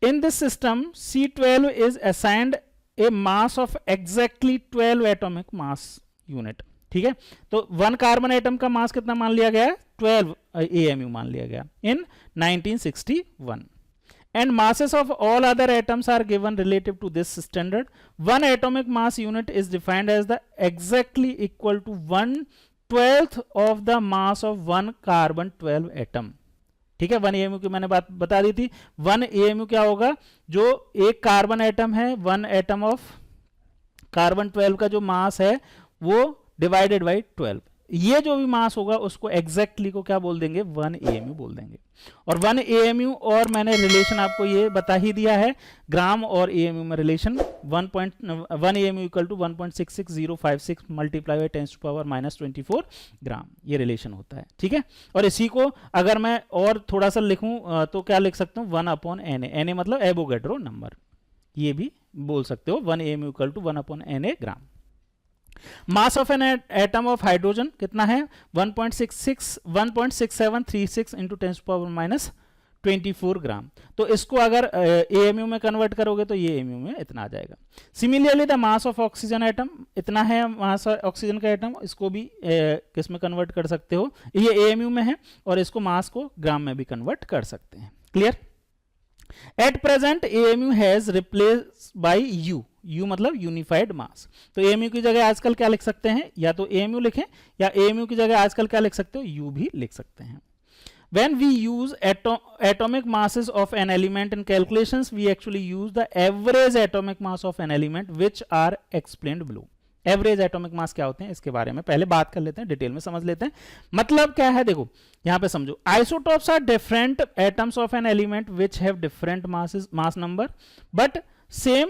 In this system C12 is assigned a mass of exactly 12 atomic mass unit. ठीक है, तो 1 carbon atom का मास कितना मान लिया गया? 12 AMU मान लिया गया इन 1961। And masses of all other atoms are given relative to this standard. One atomic mass unit is defined as the exactly equal to 1/12 of the mass of 1 carbon 12 atom. ठीक है, 1 AMU की मैंने बात बता दी थी। 1 AMU क्या होगा? जो एक कार्बन एटम है, 1 एटम ऑफ कार्बन 12 का जो मास है वो डिवाइडेड बाई 12, ये जो भी मास होगा उसको एग्जैक्टली को क्या बोल देंगे? 1 AMU बोल देंगे। और 1 AMU और मैंने रिलेशन आपको ये बता ही दिया है, ग्राम और AMU में relation 1 AMU equal to 1.66056 multiply by 10⁻⁻24 gram, ये रिलेशन होता है। ठीक है, और इसी को अगर मैं और थोड़ा सा लिखूं तो क्या लिख सकता हूँ? 1/Na। Na मतलब एवोगैड्रो नंबर, ये भी बोल सकते हो। 1 AMU equal to 1/Na gram. Mass of an atom of hydrogen कितना है? 1.6736 इंटू 10⁻⁻24 ग्राम। तो इसको अगर AMU में कन्वर्ट करोगे तो ये AMU में इतना आ जाएगा। Similarly the mass of oxygen atom इतना है, मास ऑक्सीजन का एटम, इसको भी किस में कन्वर्ट कर सकते हो? ये AMU में है, और इसको मास को ग्राम में भी कन्वर्ट कर सकते हैं। Clear? At present AMU has replaced by U। U मतलब यूनिफाइड मास। तो AMU की जगह आजकल क्या लिख सकते हैं? या तो AMU लिखें, या AMU की जगह आजकल क्या लिख सकते हो? U भी लिख सकते हैं। When we use atomic masses of an element in calculations, we actually use the average atomic mass of an element, which are explained below. Average atomic mass क्या होते हैं इसके बारे में पहले बात कर लेते हैं, डिटेल में समझ लेते हैं। मतलब क्या है? देखो यहां पे समझो, isotopes are different atoms of an element which have different mass number but same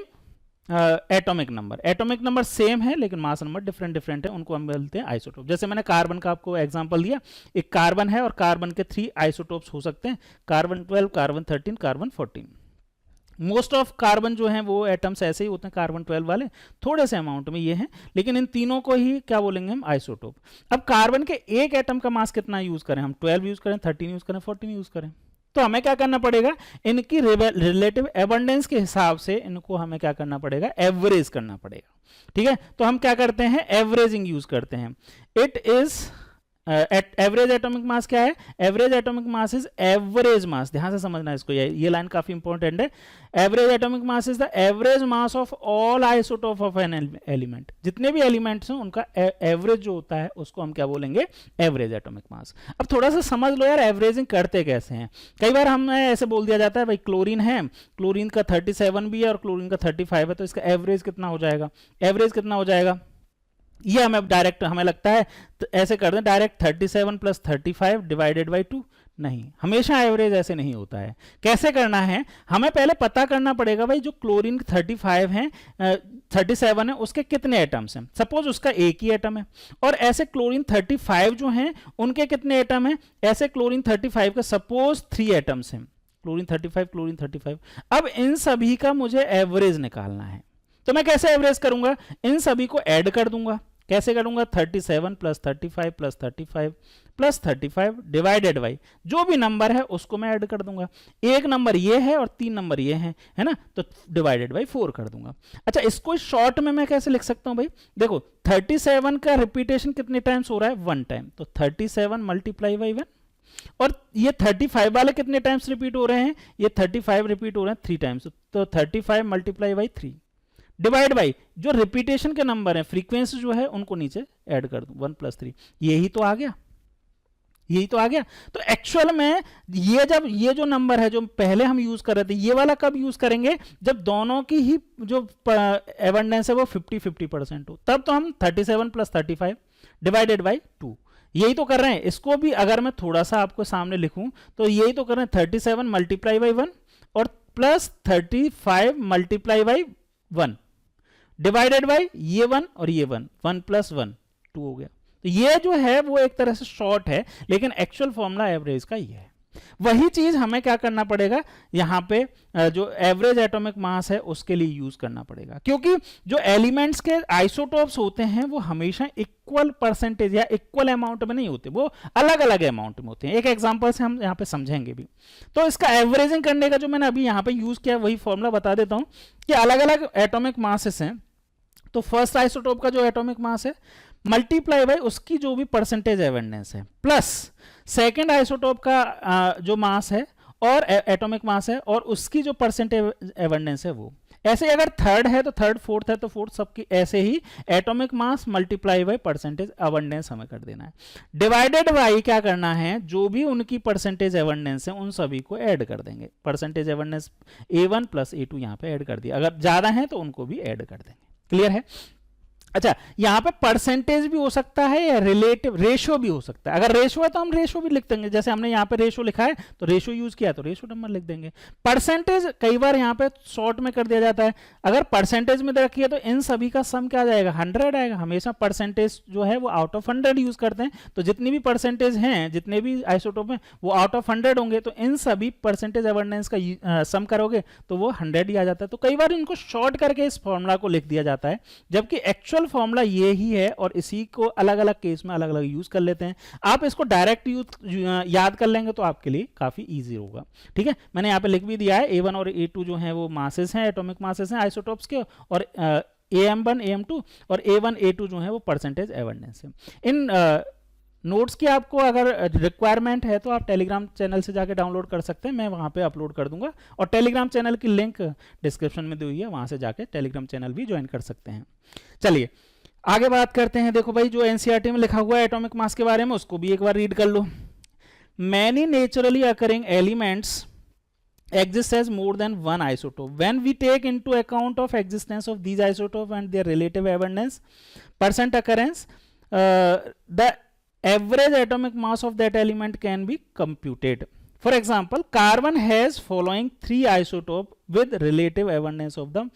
atomic number. Atomic number same है लेकिन मास नंबर डिफरेंट है, उनको हम बोलते हैं आइसोटोप। जैसे मैंने कार्बन का आपको एग्जांपल दिया, एक कार्बन है और कार्बन के 3 आइसोटोप्स हो सकते हैं, carbon 12, carbon 13, carbon 14। Most of carbon जो हैं वो एटम्स ऐसे ही होते हैं, कार्बन 12 वाले, थोड़े से अमाउंट में ये हैं, लेकिन इन तीनों को ही क्या बोलेंगे हम? आइसोटोप। अब कार्बन के एक एटम का मास कितना यूज करें हम? 12 यूज करें, 13 यूज करें, 14 यूज करें? तो हमें क्या करना पड़ेगा? इनकी रिलेटिव एबंडेंस के हिसाब से इनको हमें क्या करना पड़ेगा? एवरेज करना पड़ेगा। ठीक है, तो हम क्या करते हैं? एवरेजिंग यूज करते हैं। It is average atomic mass क्या है? Average atomic mass is average मास, ध्यान से समझना इसको, ये लाइन काफी इंपॉर्टेंट है। Average atomic mass is the average mass of all isotope of an element, जितने भी एलिमेंट्स हैं उनका एवरेज जो होता है उसको हम क्या बोलेंगे? एवरेज एटॉमिक मास। अब थोड़ा सा समझ लो यार एवरेजिंग करते कैसे हैं। कई बार हमें ऐसे बोल दिया जाता है भाई क्लोरीन है, क्लोरीन का 37 भी है और क्लोरीन का 35 है, तो इसका एवरेज कितना हो जाएगा? एवरेज कितना हो जाएगा? ये हमें डायरेक्ट, हमें लगता है तो ऐसे कर दें डायरेक्ट 37 + 35 डिवाइडेड बाई 2। नहीं, हमेशा एवरेज ऐसे नहीं होता है। कैसे करना है? हमें पहले पता करना पड़ेगा भाई जो क्लोरीन 35 है 37 है उसके कितने एटम्स हैं। सपोज उसका एक ही एटम है, और ऐसे क्लोरीन 35 जो हैं उनके कितने एटम हैं? ऐसे क्लोरीन 35 के सपोज 3 एटम्स हैं, क्लोरीन 35। अब इन सभी का मुझे एवरेज निकालना है, तो मैं कैसे एवरेज करूंगा? इन सभी को ऐड कर दूंगा। कैसे करूंगा? 37 + 35 + 35 + 35 डिवाइडेड बाई जो भी नंबर है उसको मैं ऐड कर दूंगा। एक नंबर ये है और 3 नंबर ये हैं, है ना, तो डिवाइडेड बाई 4 कर दूंगा। अच्छा, इसको शॉर्ट में मैं कैसे लिख सकता हूं भाई? देखो 37 का रिपीटेशन कितने टाइम्स हो रहा है? 1 टाइम, तो 37 × 1। और ये 35 वाले कितने टाइम्स रिपीट हो रहे हैं? ये 35 रिपीट हो रहे हैं 3 टाइम्स, तो 35 × 3 डिवाइड बाई जो रिपीटेशन के नंबर हैं, फ्रीक्वेंसी जो है उनको नीचे ऐड कर दूं 1 + 3। यही तो आ गया, यही तो आ गया। तो एक्चुअल में ये जब ये जो नंबर है जो पहले हम यूज कर रहे थे, ये वाला कब यूज करेंगे? जब दोनों की ही जो एबंडेंस है वो 50-50% हो, तब तो हम 37 + 35 डिवाइडेड बाई 2 यही तो कर रहे हैं। इसको भी अगर मैं थोड़ा सा आपको सामने लिखूं तो यही तो कर रहे हैं, 37 × 1 और प्लस 35 × 1 डिवाइडेड बाई ये 1 और ये 1, 1 + 1 2 हो गया। तो ये जो है वो एक तरह से शॉर्ट है, लेकिन एक्चुअल फॉर्मूला एवरेज का ये है। वही चीज हमें क्या करना पड़ेगा? यहां पे जो एवरेज एटॉमिक मास है उसके लिए यूज करना पड़ेगा, क्योंकि जो एलिमेंट्स के आइसोटोप्स होते हैं वो हमेशा इक्वल परसेंटेज या इक्वल अमाउंट में नहीं होते, वो अलग अलग अमाउंट में होते हैं। एक एग्जांपल से हम यहाँ पे समझेंगे भी। तो इसका एवरेजिंग करने का जो मैंने अभी यहाँ पे यूज किया वही फॉर्मूला बता देता हूँ कि अलग अलग एटॉमिक मासेस हैं। तो फर्स्ट आइसोटोप का जो एटॉमिक मास है मल्टीप्लाई बाय उसकी जो भी परसेंटेज एबंडेंस है, प्लस सेकेंड आइसोटोप का जो मास है और एटॉमिक मास है और उसकी जो परसेंटेज एबंडेंस है वो। ऐसे अगर थर्ड है तो थर्ड, फोर्थ है तो फोर्थ, सबकी ऐसे ही atomic mass multiply by percentage abundance हमें कर देना है। डिवाइडेड बाय क्या करना है? जो भी उनकी परसेंटेज एबंडेंस है उन सभी को ऐड कर देंगे। परसेंटेज एबंडेंस A1 + A2 यहाँ पे ऐड कर दिया, अगर ज्यादा है तो उनको भी ऐड कर देंगे। क्लियर है? अच्छा, यहां पे परसेंटेज भी हो सकता है या रिलेटिव रेशियो भी हो सकता है। अगर रेशियो है तो हम रेशियो भी लिख देंगे, जैसे हमने यहाँ पे रेशियो लिखा है तो रेशियो यूज किया तो रेशियो नंबर लिख देंगे। परसेंटेज कई बार यहाँ पे शॉर्ट में कर दिया जाता है, अगर परसेंटेज में रखी है तो इन सभी का सम क्या आ जाएगा? 100 आएगा। हमेशा परसेंटेज जो है वो आउट ऑफ 100 यूज करते हैं, तो जितनी भी परसेंटेज हैं, जितने भी आइसोटोप हैं वो आउट ऑफ 100 होंगे, तो इन सभी परसेंटेज एबंडेंस का सम करोगे तो वो 100 ही आ जाता है। तो कई बार इनको शॉर्ट करके इस फॉर्मूला को लिख दिया जाता है, जबकि एक्चुअल फॉर्मूला ये ही है और इसी को अलग अलग केस में अलग अलग यूज कर लेते हैं। आप इसको डायरेक्ट यूज याद कर लेंगे तो आपके लिए काफी इजी होगा। ठीक है, मैंने यहाँ पे लिख भी दिया है A1 और A2 जो हैं वो मासेस हैं, एटॉमिक मासेस हैं आइसोटोप्स के, और AM1 AM2 और A1 A2 जो है वो परसेंटेज एबंडेंस है। इन नोट्स की आपको अगर रिक्वायरमेंट है तो आप टेलीग्राम चैनल से जाके डाउनलोड कर सकते हैं, मैं वहाँ पे अपलोड कर दूंगा, और टेलीग्राम चैनल की लिंक डिस्क्रिप्शन में दी हुई है, वहाँ से जाके टेलीग्राम चैनल भी ज्वाइन कर सकते हैं। चलिए आगे बात करते हैं। देखो भाई, जो एनसीईआरटी में लिखा हुआ है एटॉमिक मास के बारे में उसको भी एक बार रीड कर लो। Many naturally occurring elements exist as more than one isotope. When we take into account of existence of these isotopes and their relative abundance, percent occurrence, the average atomic mass of that element can be computed. For example, carbon has following 3 isotopes with relative abundance of the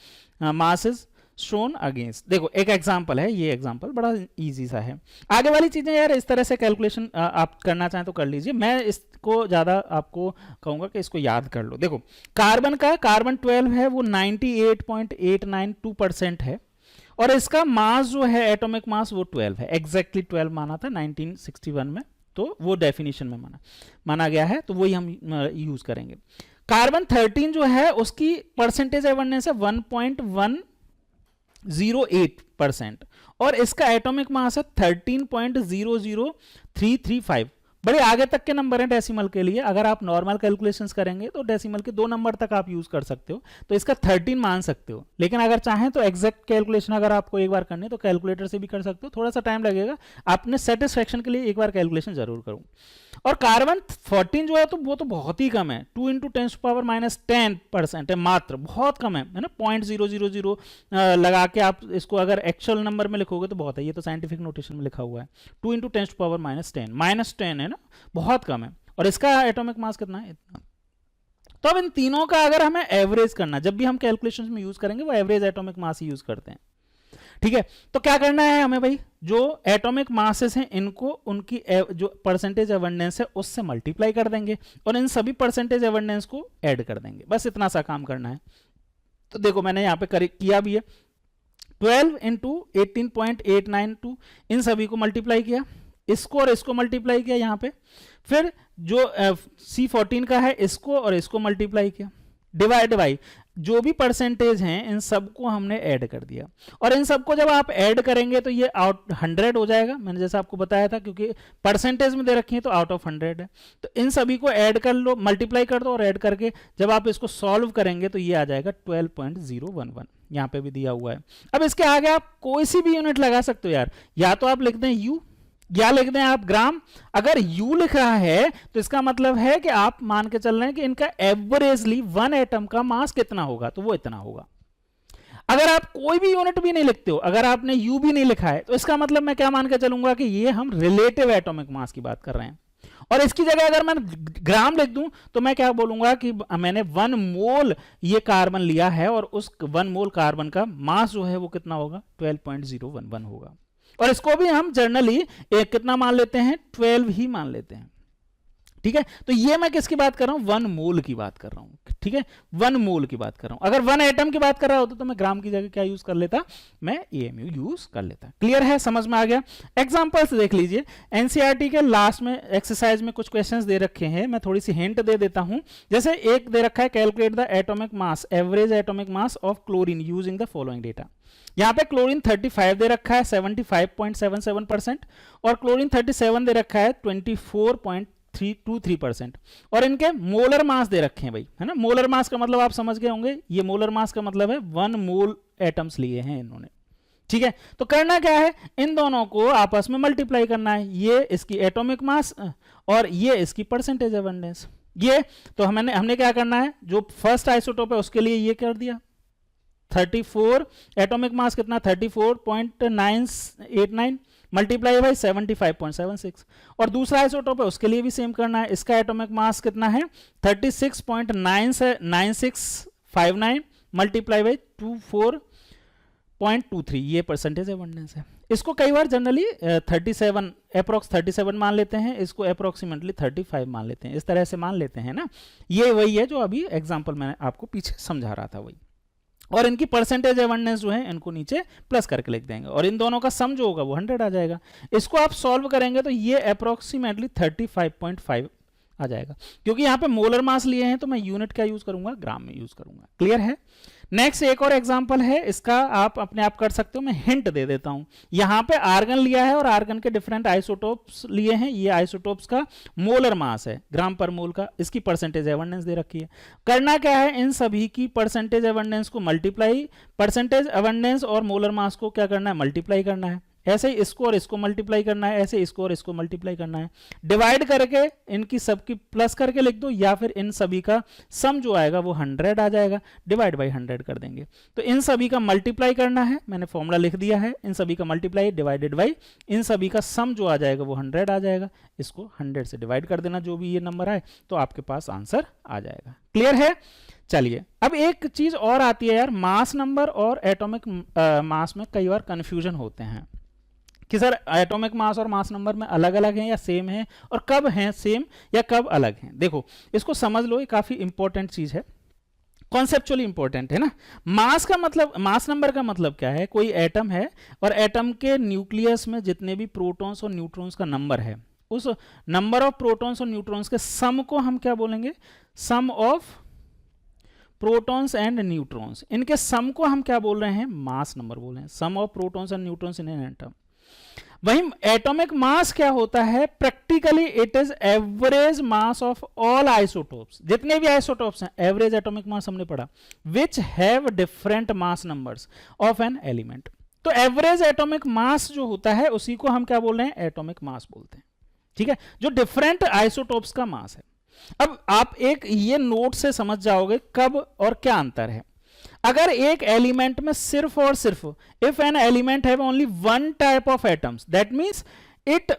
masses shown against. देखो एक example है, ये example बड़ा easy सा है। आगे वाली चीजें यार इस तरह से कैलकुलेशन आप करना चाहें तो कर लीजिए, मैं इसको ज्यादा आपको कहूंगा कि इसको याद कर लो। देखो कार्बन 12 है वो 98.892% है, और इसका मास जो है एटॉमिक मास वो 12 है, एग्जैक्टली 12 माना था 1961 में, तो वो डेफिनेशन में माना गया है, तो वही हम यूज करेंगे। कार्बन 13 जो है उसकी परसेंटेज एबंडेंस है 1.1 0.08% और इसका एटॉमिक मास है 13.00335। बड़े आगे तक के नंबर हैं डेसिमल के लिए, अगर आप नॉर्मल कैलकुलेशंस करेंगे तो डेसिमल के 2 नंबर तक आप यूज कर सकते हो, तो इसका 13 मान सकते हो। लेकिन अगर चाहें तो एग्जैक्ट कैलकुलेशन अगर आपको एक बार करनी है तो कैलकुलेटर से भी कर सकते हो, थोड़ा सा टाइम लगेगा, आपने सेटिस्फेक्शन के लिए एक बार कैलकुलेशन जरूर करूँ। और कार्बन 14 जो है तो वो तो बहुत ही कम है, 2 × 10⁻10% है मात्र, बहुत कम है ना। 0.000 लगा के आप इसको अगर एक्चुअल नंबर में लिखोगे तो बहुत है, ये तो साइंटिफिक नोटेशन में लिखा हुआ है 2 × 10⁻10 है ना, बहुत कम है। और इसका एटॉमिक मास कितना है? इतना। तो अब इन तीनों का अगर हमें एवरेज करना, जब भी हम कैलकुलेशंस में यूज करेंगे वो एवरेज एटॉमिक मास ही यूज करते हैं, ठीक है। तो क्या करना है हमें भाई, जो एटॉमिक मासेस हैं इनको उनकी जो परसेंटेज अबंडेंस है उससे मल्टीप्लाई कर देंगे और इन सभी परसेंटेज अबंडेंस को ऐड कर देंगे, बस इतना सा काम करना है। तो देखो मैंने यहाँ पे किया भी है, 12 × 18.892 इन सभी को मल्टीप्लाई किया, इसको और इसको मल्टीप्लाई किया यहाँ पे, फिर जो C14 का है इसको और इसको मल्टीप्लाई किया, डिवाइड बाई जो भी परसेंटेज हैं इन सबको हमने ऐड कर दिया। और इन सबको जब आप ऐड करेंगे तो ये आउट 100 हो जाएगा, मैंने जैसा आपको बताया था, क्योंकि परसेंटेज में दे रखी है तो आउट ऑफ 100 है। तो इन सभी को ऐड कर लो, मल्टीप्लाई कर दो और ऐड करके जब आप इसको सॉल्व करेंगे तो ये आ जाएगा 12.011, यहाँ पे भी दिया हुआ है। अब इसके आगे आप कोई सी भी यूनिट लगा सकते हो यार, या तो आप लिख दें यू या लिख दें आप ग्राम। अगर U लिख रहा है तो इसका मतलब है कि आप मान के चल रहे हैं कि इनका एवरेजली 1 एटम का मास कितना होगा, तो वो इतना होगा। अगर आप कोई भी यूनिट भी नहीं लिखते हो, अगर आपने U भी नहीं लिखा है, तो इसका मतलब मैं क्या मान के चलूंगा कि ये हम रिलेटिव एटॉमिक मास की बात कर रहे हैं। और इसकी जगह अगर मैं ग्राम लिख दूं तो मैं क्या बोलूंगा कि मैंने 1 मोल ये कार्बन लिया है और उस 1 मोल कार्बन का मास जो है वो कितना होगा, 12.011 होगा। और इसको भी हम जनरली कितना मान लेते हैं, 12 ही मान लेते हैं, ठीक है। तो ये मैं किसकी बात कर रहा हूं, 1 मोल की बात कर रहा हूं, ठीक है, 1 मोल की बात कर रहा हूं। अगर 1 एटम की बात कर रहा होता तो मैं ग्राम की जगह क्या यूज कर लेता, मैं AMU यूज कर लेता। क्लियर है, समझ में आ गया। एग्जांपल्स देख लीजिए, एनसीईआरटी के लास्ट में एक्सरसाइज में कुछ क्वेश्चंस दे रखे हैं, मैं थोड़ी सी हिंट दे देता हूं। जैसे एक दे रखा है, calculate the atomic mass, average atomic mass of chlorine using the following data. यहां पे क्लोरीन 35 दे रखा है 75.77%, और क्लोरीन 37 दे रखा है 24.323%, और इनके मोलर मास दे रखे हैं भाई, है ना। मोलर मास का मतलब आप समझ गए होंगे, ये मोलर मास का मतलब है 1 मोल एटम्स लिए हैं इन्होंने, ठीक है। तो करना क्या है, इन दोनों को आपस में मल्टीप्लाई करना है, ये इसकी एटॉमिक मास और ये इसकी परसेंटेज अबंडेंस। ये तो हमने क्या करना है, जो फर्स्ट आइसोटोप है उसके लिए ये कर दिया 34, एटॉमिक मास कितना 34.989 मल्टीप्लाई बाई 75.76, और दूसरा आइसोटोप है उसके लिए भी सेम करना है, इसका एटॉमिक मास कितना है 36.9659 मल्टीप्लाई बाई 24.23, ये परसेंटेज अबंडेंस है। इसको कई बार जनरली 37 अप्रोक्स 37 मान लेते हैं, इसको अप्रोक्सीमेटली 35 मान लेते हैं, इस तरह से मान लेते हैं ना। ये वही है जो अभी एग्जांपल मैंने आपको पीछे समझा रहा था वही। और इनकी परसेंटेज अबंडेंस जो है इनको नीचे प्लस करके लिख देंगे, और इन दोनों का सम जो होगा वो 100 आ जाएगा। इसको आप सॉल्व करेंगे तो ये अप्रोक्सीमेटली 35.5 आ जाएगा। क्योंकि यहाँ पे मोलर मास लिए हैं तो मैं यूनिट क्या यूज करूंगा, ग्राम में यूज करूंगा। क्लियर है। नेक्स्ट एक और एग्जांपल है, इसका आप अपने आप कर सकते हो, मैं हिंट दे देता हूं। यहां पे आर्गन लिया है और आर्गन के डिफरेंट आइसोटोप्स लिए हैं, ये आइसोटोप्स का मोलर मास है ग्राम पर मोल का, इसकी परसेंटेज अबंडेंस दे रखी है। करना क्या है, इन सभी की परसेंटेज अबंडेंस को मल्टीप्लाई, परसेंटेज अबंडेंस और मोलर मास को क्या करना है, मल्टीप्लाई करना है। ऐसे ही इसको और इसको मल्टीप्लाई करना है, ऐसे इसको और इसको मल्टीप्लाई करना है। डिवाइड करके इनकी सबकी प्लस करके लिख दो, या फिर इन सभी का सम जो आएगा वो 100 आ जाएगा, डिवाइड बाई 100 कर देंगे। तो इन सभी का मल्टीप्लाई करना है, मैंने फॉर्मूला लिख दिया है, इन सभी का मल्टीप्लाई डिवाइडेड बाई इन सभी का सम जो आ जाएगा वो 100 आ जाएगा। इसको 100 से डिवाइड कर देना, जो भी ये नंबर आए, तो आपके पास आंसर आ जाएगा। क्लियर है। चलिए अब एक चीज और आती है यार, मास नंबर और एटॉमिक मास में कई बार कंफ्यूजन होते हैं कि सर एटॉमिक मास और मास नंबर में अलग अलग हैं या सेम हैं, और कब हैं सेम या कब अलग हैं। देखो इसको समझ लो, ये काफी इंपॉर्टेंट चीज है, कॉन्सेप्चुअली इंपॉर्टेंट है ना। मास का मतलब, मास नंबर का मतलब क्या है, कोई एटम है और एटम के न्यूक्लियस में जितने भी प्रोटॉन्स और न्यूट्रॉन्स का नंबर है, उस नंबर ऑफ प्रोटॉन्स और न्यूट्रॉन्स के सम को हम क्या बोलेंगे, सम ऑफ प्रोटॉन्स एंड न्यूट्रॉन्स, इनके सम को हम क्या बोल रहे हैं, मास नंबर बोल रहे हैं, sum of protons and neutrons in an atom. वहीं एटॉमिक मास क्या होता है, practically it is average mass of all isotopes, जितने भी आइसोटोप्स हैं एवरेज एटॉमिक मास हमने पढ़ा, which have different mass numbers of an element. तो एवरेज एटॉमिक मास जो होता है उसी को हम क्या बोल रहे हैं, एटॉमिक मास बोलते हैं, ठीक है, जो डिफरेंट आइसोटोप्स का मास है। अब आप एक ये नोट से समझ जाओगे कब और क्या अंतर है। अगर एक एलिमेंट में सिर्फ और सिर्फ if an element have only one type of atoms, that means it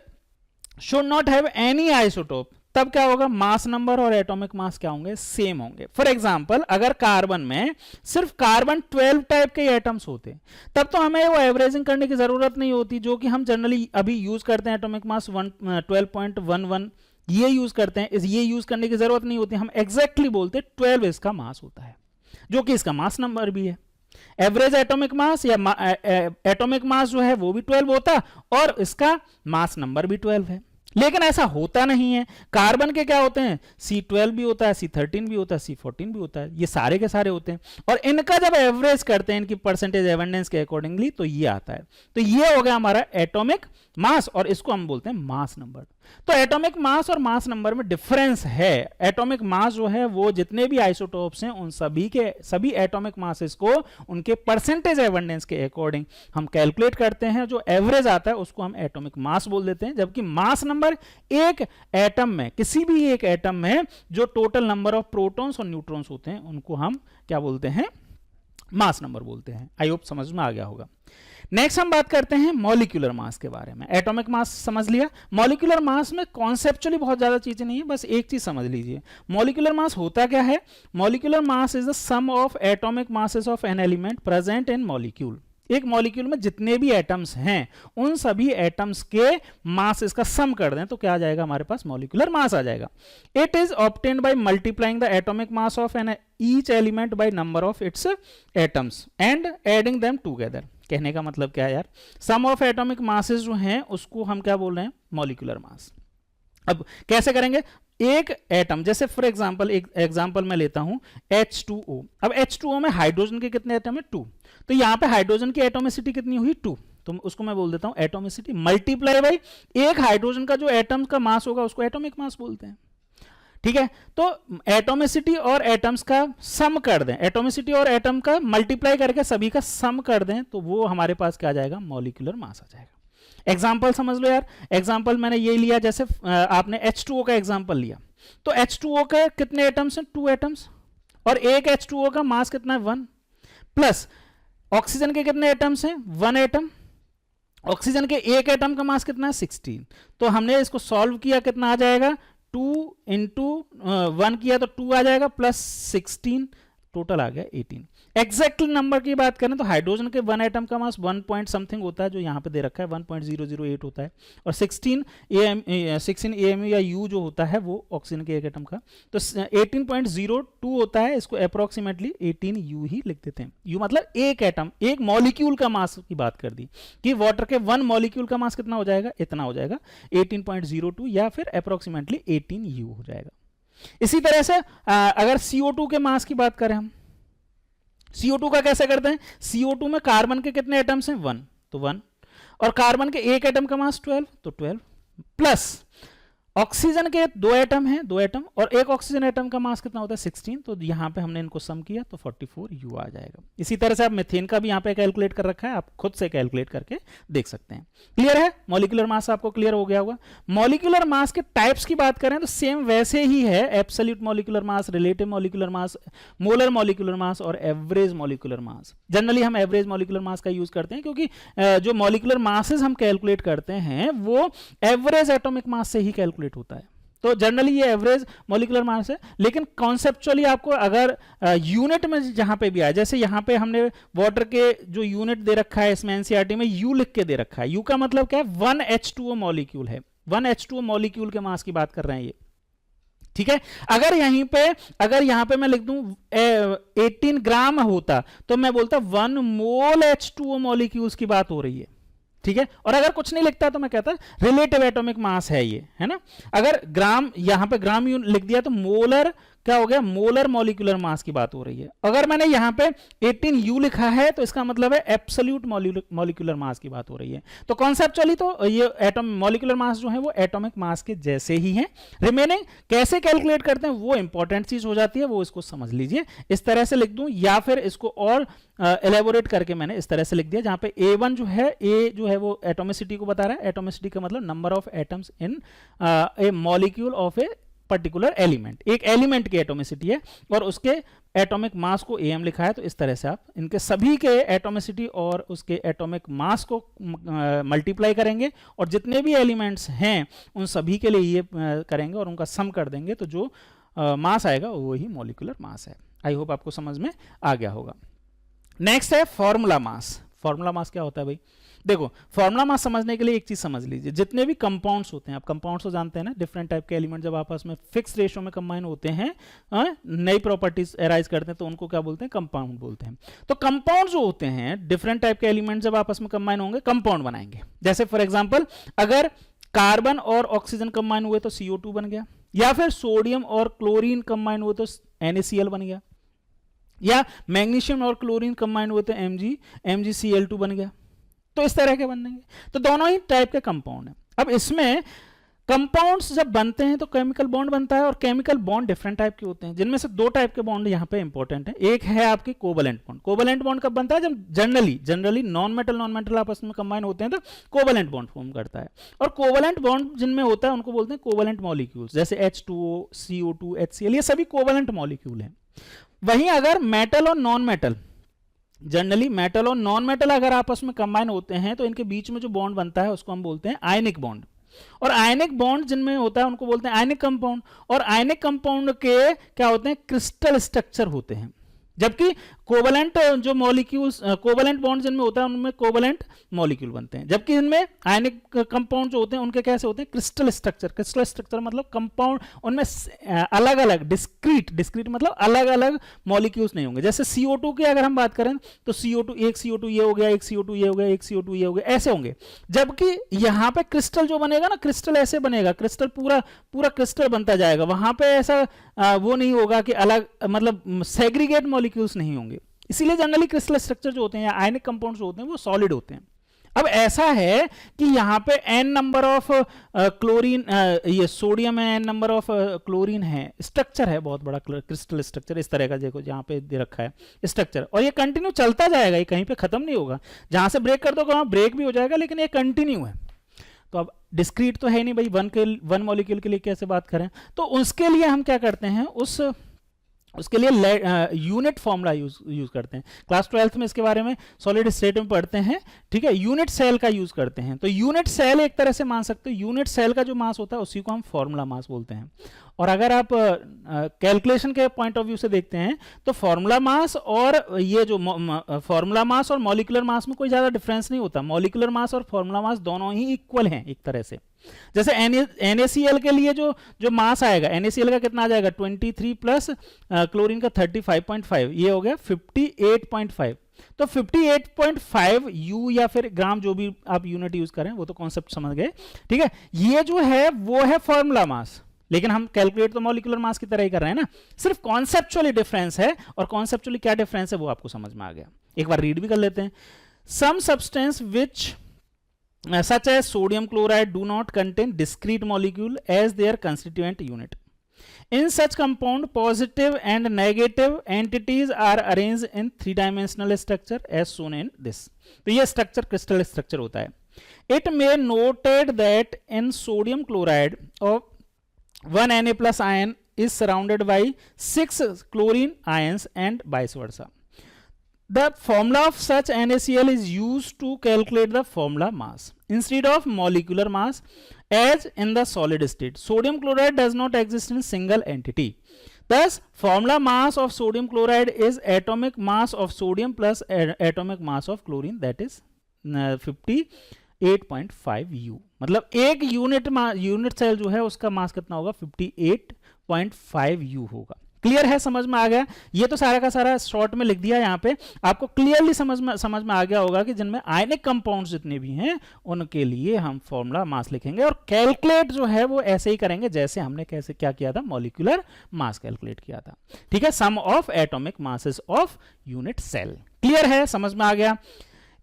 should not have any isotope, तब क्या होगा, मास नंबर और एटॉमिक मास क्या होंगे, सेम होंगे। फॉर एग्जांपल अगर कार्बन में सिर्फ कार्बन 12 टाइप के एटम्स होते तब तो हमें वो एवरेजिंग करने की जरूरत नहीं होती, जो कि हम जनरली अभी यूज करते हैं, एटॉमिक मास 12.11 ये यूज करते हैं, ये यूज करने की जरूरत नहीं होती, हम एग्जैक्टली बोलते 12 इसका मास होता है, जो कि इसका मास नंबर भी है। एवरेज एटॉमिक मास या एटॉमिक मास जो है वो भी 12 होता और इसका मास नंबर भी 12 है। लेकिन ऐसा होता नहीं है, कार्बन के क्या होते हैं, C12 भी होता है, C13 भी होता है, C14 भी होता है, ये सारे के सारे होते हैं, और इनका जब एवरेज करते हैं इनकी परसेंटेज एबंडेंस के अकॉर्डिंगली तो ये आता है। तो ये हो गया हमारा एटॉमिक मास और इसको हम बोलते हैं मास नंबर। तो एटॉमिक मास और मास नंबर में डिफरेंस है। एटॉमिक मास जो है वो जितने भी आइसोटोप्स हैं उन सभी के सभी एटॉमिक मासेस को उनके परसेंटेज एबंडेंस के अकॉर्डिंग हम कैलकुलेट करते हैं, जो एवरेज आता है उसको हम एटॉमिक मास बोल देते हैं, जबकि मास नंबर एक एटम में, किसी भी एक एटम में जो टोटल नंबर ऑफ प्रोटॉन्स और न्यूट्रॉन्स होते हैं उनको हम क्या बोलते हैं, मास नंबर बोलते हैं। आई होप समझ में आ गया होगा। नेक्स्ट हम बात करते हैं मॉलिक्यूलर मास के बारे में। एटॉमिक मास समझ लिया, मॉलिक्यूलर मास में कॉन्सेप्चुअली बहुत ज्यादा चीजें नहीं है, बस एक चीज समझ लीजिए, मॉलिक्यूलर मास होता क्या है। Molecular mass is the sum of atomic masses of an element present in molecule. एक मॉलिक्यूल में जितने भी एटम्स हैं उन सभी एटम्स के मासेस का सम कर दें तो क्या आ जाएगा, हमारे पास मॉलिक्यूलर मास आ जाएगा। It is obtained by multiplying the atomic mass of an each element by number of its atoms and adding them together. कहने का मतलब क्या है यार, सम ऑफ एटॉमिक मासेस जो हैं उसको हम क्या बोल रहे हैं, मॉलिक्यूलर मास। अब कैसे करेंगे, एक एटम, जैसे फॉर एग्जांपल एक एग्जांपल मैं लेता हूं H2O। अब H2O में हाइड्रोजन के कितने एटम है, 2, तो यहां पे हाइड्रोजन की एटोमिसिटी कितनी हुई, 2, तो उसको मैं बोल देता हूं एटोमिसिटी मल्टीप्लाई बाई एक हाइड्रोजन का जो एटम का मास होगा उसको एटॉमिक मास बोलते हैं, ठीक है। तो एटोमिसिटी और एटम्स का सम कर दें, एटोमिसिटी और एटम का मल्टीप्लाई करके सभी का सम कर दें तो वो हमारे पास क्या आ जाएगा, मॉलिक्यूलर मास आ जाएगा। एग्जाम्पल समझ लो यार, एग्जाम्पल मैंने ये लिया, जैसे आपने H2O का एग्जाम्पल लिया, तो H2O के कितने एटम्स हैं, 2 एटम्स, और एक H2O का मास कितना है, 1, प्लस ऑक्सीजन के कितने एटम्स हैं, 1 एटम, ऑक्सीजन के एक एटम का मास कितना है, 16। तो हमने इसको सॉल्व किया, कितना आ जाएगा, 2 इंटू 1 किया तो 2 आ जाएगा, प्लस 16, टोटल आ गया 18। एग्जैक्ट नंबर की बात करें तो हाइड्रोजन के 1 एटम का मास 1 पॉइंट समथिंग होता है, जो यहाँ पे दे रखा है 1.008 होता है, और 16 AMU या U जो होता है वो ऑक्सीजन के एक एटम का, तो 18.02 होता है, इसको अप्रोक्सीमेटली 18 U ही लिख देते हैं। U मतलब एक एटम, एक मॉलिक्यूल का मास की बात कर दी कि वाटर के 1 मॉलिक्यूल का मास कितना हो जाएगा, इतना हो जाएगा 18.02 या फिर अप्रोक्सीमेटली 18 U हो जाएगा। इसी तरह से अगर CO2 के मास की बात करें हम, CO2 का कैसे करते हैं, CO2 में कार्बन के कितने एटम्स हैं, 1, तो 1, और कार्बन के एक एटम का मास 12, तो 12, प्लस ऑक्सीजन के 2 एटम हैं, 2 एटम, और एक ऑक्सीजन एटम का मास कितना होता है, 16, तो यहां पे हमने इनको सम किया तो 44 U आ जाएगा। इसी तरह से आप मीथेन का भी यहां पे कैलकुलेट कर रखा है, आप खुद से कैलकुलेट करके देख सकते हैं। क्लियर है, मॉलिक्यूलर मास आपको क्लियर हो गया होगा। मॉलिक्यूलर मास के टाइप्स की बात करें तो सेम वैसे ही है, absolute molecular mass, relative molecular mass, molar molecular mass और एवरेज मॉलिक्यूलर मास। जनरली हम एवरेज मॉलिक्यूलर मास का यूज करते हैं क्योंकि जो मॉलिक्यूलर मासेस हम कैलकुलेट करते हैं वो एवरेज एटॉमिक मास से ही कैलकुलेट होता है, तो जनरली ये एवरेज मॉलिक्यूलर मास है। लेकिन कॉन्सेप्चुअली आपको अगर यूनिट में जहां पे भी आए, जैसे यहां पे हमने वाटर के जो यूनिट दे रखा है इसमें एनसीईआरटी में U लिख के दे रखा है, U का मतलब क्या है, 1 H2O मॉलिक्यूल है, 1 H2O मॉलिक्यूल के मास की बात कर रहे हैं ये, ठीक है। अगर यहां पे मैं लिख दूं 18 ग्राम होता तो मैं बोलता 1 मोल H2O मॉलिक्यूल्स की बात हो रही है, ठीक है। और अगर कुछ नहीं लिखता तो मैं कहता रिलेटिव एटॉमिक मास है ये, है ना। अगर ग्राम, यहां पे ग्राम लिख दिया तो मोलर क्या हो गया, मोलर मॉलिक्यूलर मास की बात हो रही है। अगर मैंने यहाँ पे 18U लिखा है तो इसका मतलब है एब्सोल्यूट मॉलिक्यूलर मास की बात हो रही है। तो कॉन्सेप्चुअली तो ये एटम मॉलिक्यूलर मास जो है वो एटॉमिक मास के जैसे ही है। रिमेनिंग कैसे कैलकुलेट करते हैं वो इंपॉर्टेंट चीज हो जाती है, वो इसको समझ लीजिए। इस तरह से लिख दूं या फिर इसको और एलेबोरेट करके मैंने इस तरह से लिख दिया, जहां पे A1 जो है, A जो है वो एटोमिसिटी को बता रहा है। एटोमिसिटी का मतलब number of atoms in A molecule of a particular element. एक एलिमेंट की एटोमिसिटी है और उसके एटॉमिक मास को AM लिखा है। तो इस तरह से आप इनके सभी के एटोमिसिटी और उसके एटॉमिक मास को मल्टीप्लाई करेंगे और जितने भी एलिमेंट्स हैं उन सभी के लिए ये करेंगे और उनका सम कर देंगे, तो जो मास आएगा वही मॉलिक्यूलर मास है। आई होप आपको समझ में आ गया होगा। नेक्स्ट है फॉर्मूला मास। फॉर्मूला मास क्या होता है भाई? देखो, फॉर्मूला मास समझने के लिए एक चीज समझ लीजिए, जितने भी कंपाउंड्स होते हैं, आप कंपाउंड्स को जानते हैं ना, डिफरेंट टाइप के एलिमेंट जब आपस में फिक्स रेशियो में कंबाइन होते हैं, नई प्रॉपर्टीज अराइज करते हैं, तो उनको क्या बोलते हैं? कंपाउंड बोलते हैं। तो कंपाउंड जो होते हैं, डिफरेंट टाइप के एलिमेंट जब आपस में कंबाइन होंगे कंपाउंड बनाएंगे। जैसे फॉर एग्जाम्पल अगर कार्बन और ऑक्सीजन कंबाइन हुए तो CO2 बन गया, या फिर सोडियम और क्लोरीन कंबाइन हुए तो NaCl बन गया, या मैग्नीशियम और क्लोरीन कंबाइन हुए तो MgCl2 बन गया। तो इस तरह के बनेंगे। तो दोनों ही टाइप के कंपाउंड हैं। अब इसमें कंपाउंड्स जब बनते हैं तो केमिकल बॉन्ड बनता है, और केमिकल बॉन्ड डिफरेंट टाइप के होते हैं, जिनमें से दो टाइप के बॉन्ड यहाँ पे इंपॉर्टेंट है। एक है आपकी कोवलेंट बॉन्ड। कोवलेंट बॉन्ड कब बनता है? जब जनरली नॉन मेटल आपस में कंबाइन होते हैं तो कोवलेंट बॉन्ड फॉर्म करता है। और कोवलेंट बॉन्ड जिनमें होता है उनको बोलते हैं कोवलेंट मॉलिक्यूल्स, जैसे H2O, CO2, HCl, ये सभी कोवलेंट मॉलिक्यूल हैं। वहीं अगर मेटल और नॉन मेटल, जनरली मेटल और नॉन मेटल अगर आपस में कंबाइन होते हैं तो इनके बीच में जो बॉन्ड बनता है उसको हम बोलते हैं आयनिक बॉन्ड। और आयनिक बॉन्ड जिनमें होता है उनको बोलते हैं आयनिक कंपाउंड। और आयनिक कंपाउंड के क्या होते हैं? क्रिस्टल स्ट्रक्चर होते हैं। जबकि कोवलेंट जो मॉलिक्यूल्स, कोवलेंट बॉन्ड जिनमें होता है उनमें कोवलेंट मॉलिक्यूल बनते हैं, जबकि इनमें आयनिक कंपाउंड जो होते हैं उनके कैसे होते हैं? Crystal structure. क्रिस्टल स्ट्रक्चर मतलब कंपाउंड उनमें अलग अलग डिस्क्रीट मतलब अलग अलग मॉलिक्यूल्स नहीं होंगे। जैसे CO2 की अगर हम बात करें तो CO2 एक CO2 ये हो गया, एक CO2 ये हो गया, एक CO2 ये हो गया, ऐसे होंगे। जबकि यहाँ पे क्रिस्टल जो बनेगा ना, क्रिस्टल ऐसे बनेगा, क्रिस्टल पूरा क्रिस्टल बनता जाएगा। वहां पे ऐसा वो नहीं होगा कि अलग मतलब सेग्रीगेट मॉलिक्यूल्स नहीं होंगे। इसीलिए जनरली क्रिस्टल स्ट्रक्चर जो होते हैं या आयनिक कंपाउंड्स जो होते हैं वो सॉलिड होते हैं। अब ऐसा है कि यहाँ पे n नंबर ऑफ क्लोरीन, ये सोडियम है, n नंबर ऑफ क्लोरीन है, स्ट्रक्चर है बहुत बड़ा क्रिस्टल स्ट्रक्चर इस तरह का, देखो यहाँ पे दे रखा है स्ट्रक्चर, और ये कंटिन्यू चलता जाएगा, ये कहीं पे खत्म नहीं होगा। जहां से ब्रेक कर दो वहां ब्रेक भी हो जाएगा, लेकिन ये कंटिन्यू है। तो अब डिस्क्रीट तो है नहीं भाई, वन मॉलिक्यूल के लिए कैसे बात करें? तो उसके लिए हम क्या करते हैं, उसके लिए यूनिट फॉर्मूला यूज करते हैं। क्लास 12th में इसके बारे में सॉलिड स्टेट में पढ़ते हैं, ठीक है। यूनिट सेल का यूज करते हैं। तो यूनिट सेल एक तरह से मान सकते हो, यूनिट सेल का जो मास होता है उसी को हम फॉर्मूला मास बोलते हैं। और अगर आप कैलकुलेशन के पॉइंट ऑफ व्यू से देखते हैं तो फॉर्मूला मास और ये जो फॉर्मूला मास और मॉलिक्यूलर मास में कोई ज्यादा डिफरेंस नहीं होता। मॉलिक्यूलर मास और फॉर्मूला मास दोनों ही इक्वल हैं एक तरह से। जैसे NaCl के लिए जो मास आएगा, NaCl का कितना आ जाएगा? 23 प्लस क्लोरीन का 35.5, ये हो गया 58.5। तो 58.5 U या फिर ग्राम, जो भी आप यूनिट यूज करें, वो तो कॉन्सेप्ट समझ गए, ठीक है। ये जो है वो है फॉर्मूला मास, लेकिन हम कैलकुलेट तो मॉलिक्यूलर मास की तरह ही कर रहे हैं ना, सिर्फ कॉन्सेप्चुअली डिफरेंस है। और कॉन्सेप्चुअली क्या डिफरेंस है वो आपको समझ में आ गया। एक बार रीड भी कर लेते हैं। Some substance which such as sodium chloride do not contain discrete molecule as their constituent unit. In such compound, positive and negative entities are arranged in three-dimensional structure as shown in this. तो ये structure crystal structure होता है. It may noted that in sodium chloride of 1 Na plus ion is surrounded by 6 chlorine ions and vice versa. The formula of such NaCl is used to calculate the formula mass instead of molecular mass as in the solid state. Sodium chloride does not exist in single entity. Thus, formula mass of sodium chloride is atomic mass of sodium plus atomic mass of chlorine, that is 58.5 U. मतलब एक unit cell जो है उसका मास कितना होगा? 58.5 U होगा, clear है, समझ में आ गया? ये तो सारा का सारा शॉर्ट में लिख दिया यहाँ पे, आपको क्लियरली समझ में आ गया होगा कि जिनमें आयनिक कंपाउंड्स जितने भी हैं उनके लिए हम फॉर्मूला मास लिखेंगे और कैलकुलेट जो है वो ऐसे ही करेंगे जैसे हमने कैसे क्या किया था, मॉलिक्यूलर मास कैलकुलेट किया था। ठीक है, sum of atomic masses of unit cell. Clear है, समझ में आ गया?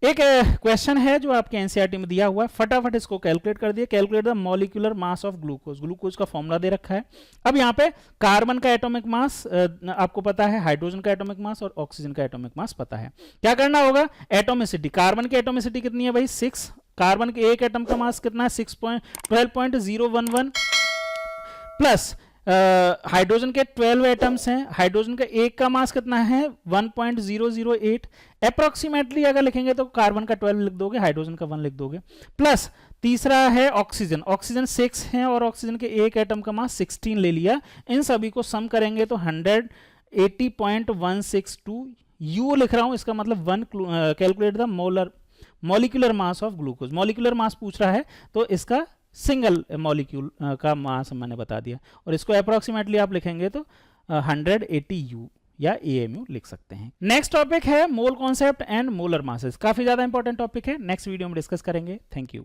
एक क्वेश्चन है जो आपके एनसीईआरटी में दिया हुआ है, फटाफट इसको कैलकुलेट कर दिए। Calculate the molecular mass of glucose. Glucose का फॉर्मूला दे रखा है। अब यहाँ पे कार्बन का एटॉमिक मास आपको पता है, हाइड्रोजन का एटॉमिक मास और ऑक्सीजन का एटॉमिक मास पता है। क्या करना होगा, एटोमिसिटी, कार्बन की एटोमिसिटी कितनी है भाई 6, कार्बन के एक एटम का मास कितना है 12.011 प्लस हाइड्रोजन के 12 एटम्स हैं, हाइड्रोजन का एक का मास कितना है 1.008, अप्रोक्सीमेटली अगर लिखेंगे तो कार्बन का 12 लिख दोगे, हाइड्रोजन का 1 लिख दोगे, प्लस तीसरा है ऑक्सीजन, ऑक्सीजन 6 है और ऑक्सीजन के एक एटम का मास 16 ले लिया। इन सभी को सम करेंगे तो 180.162 यू लिख रहा हूं, इसका मतलब 1 calculate the molecular mass of glucose. Molecular mass पूछ रहा है तो इसका सिंगल मॉलिक्यूल का मास मैंने बता दिया और इसको अप्रोक्सीमेटली आप लिखेंगे तो 180 यू या AMU लिख सकते हैं। नेक्स्ट टॉपिक है mole concept and molar masses. काफी ज्यादा इंपॉर्टेंट टॉपिक है, नेक्स्ट वीडियो में डिस्कस करेंगे। Thank you.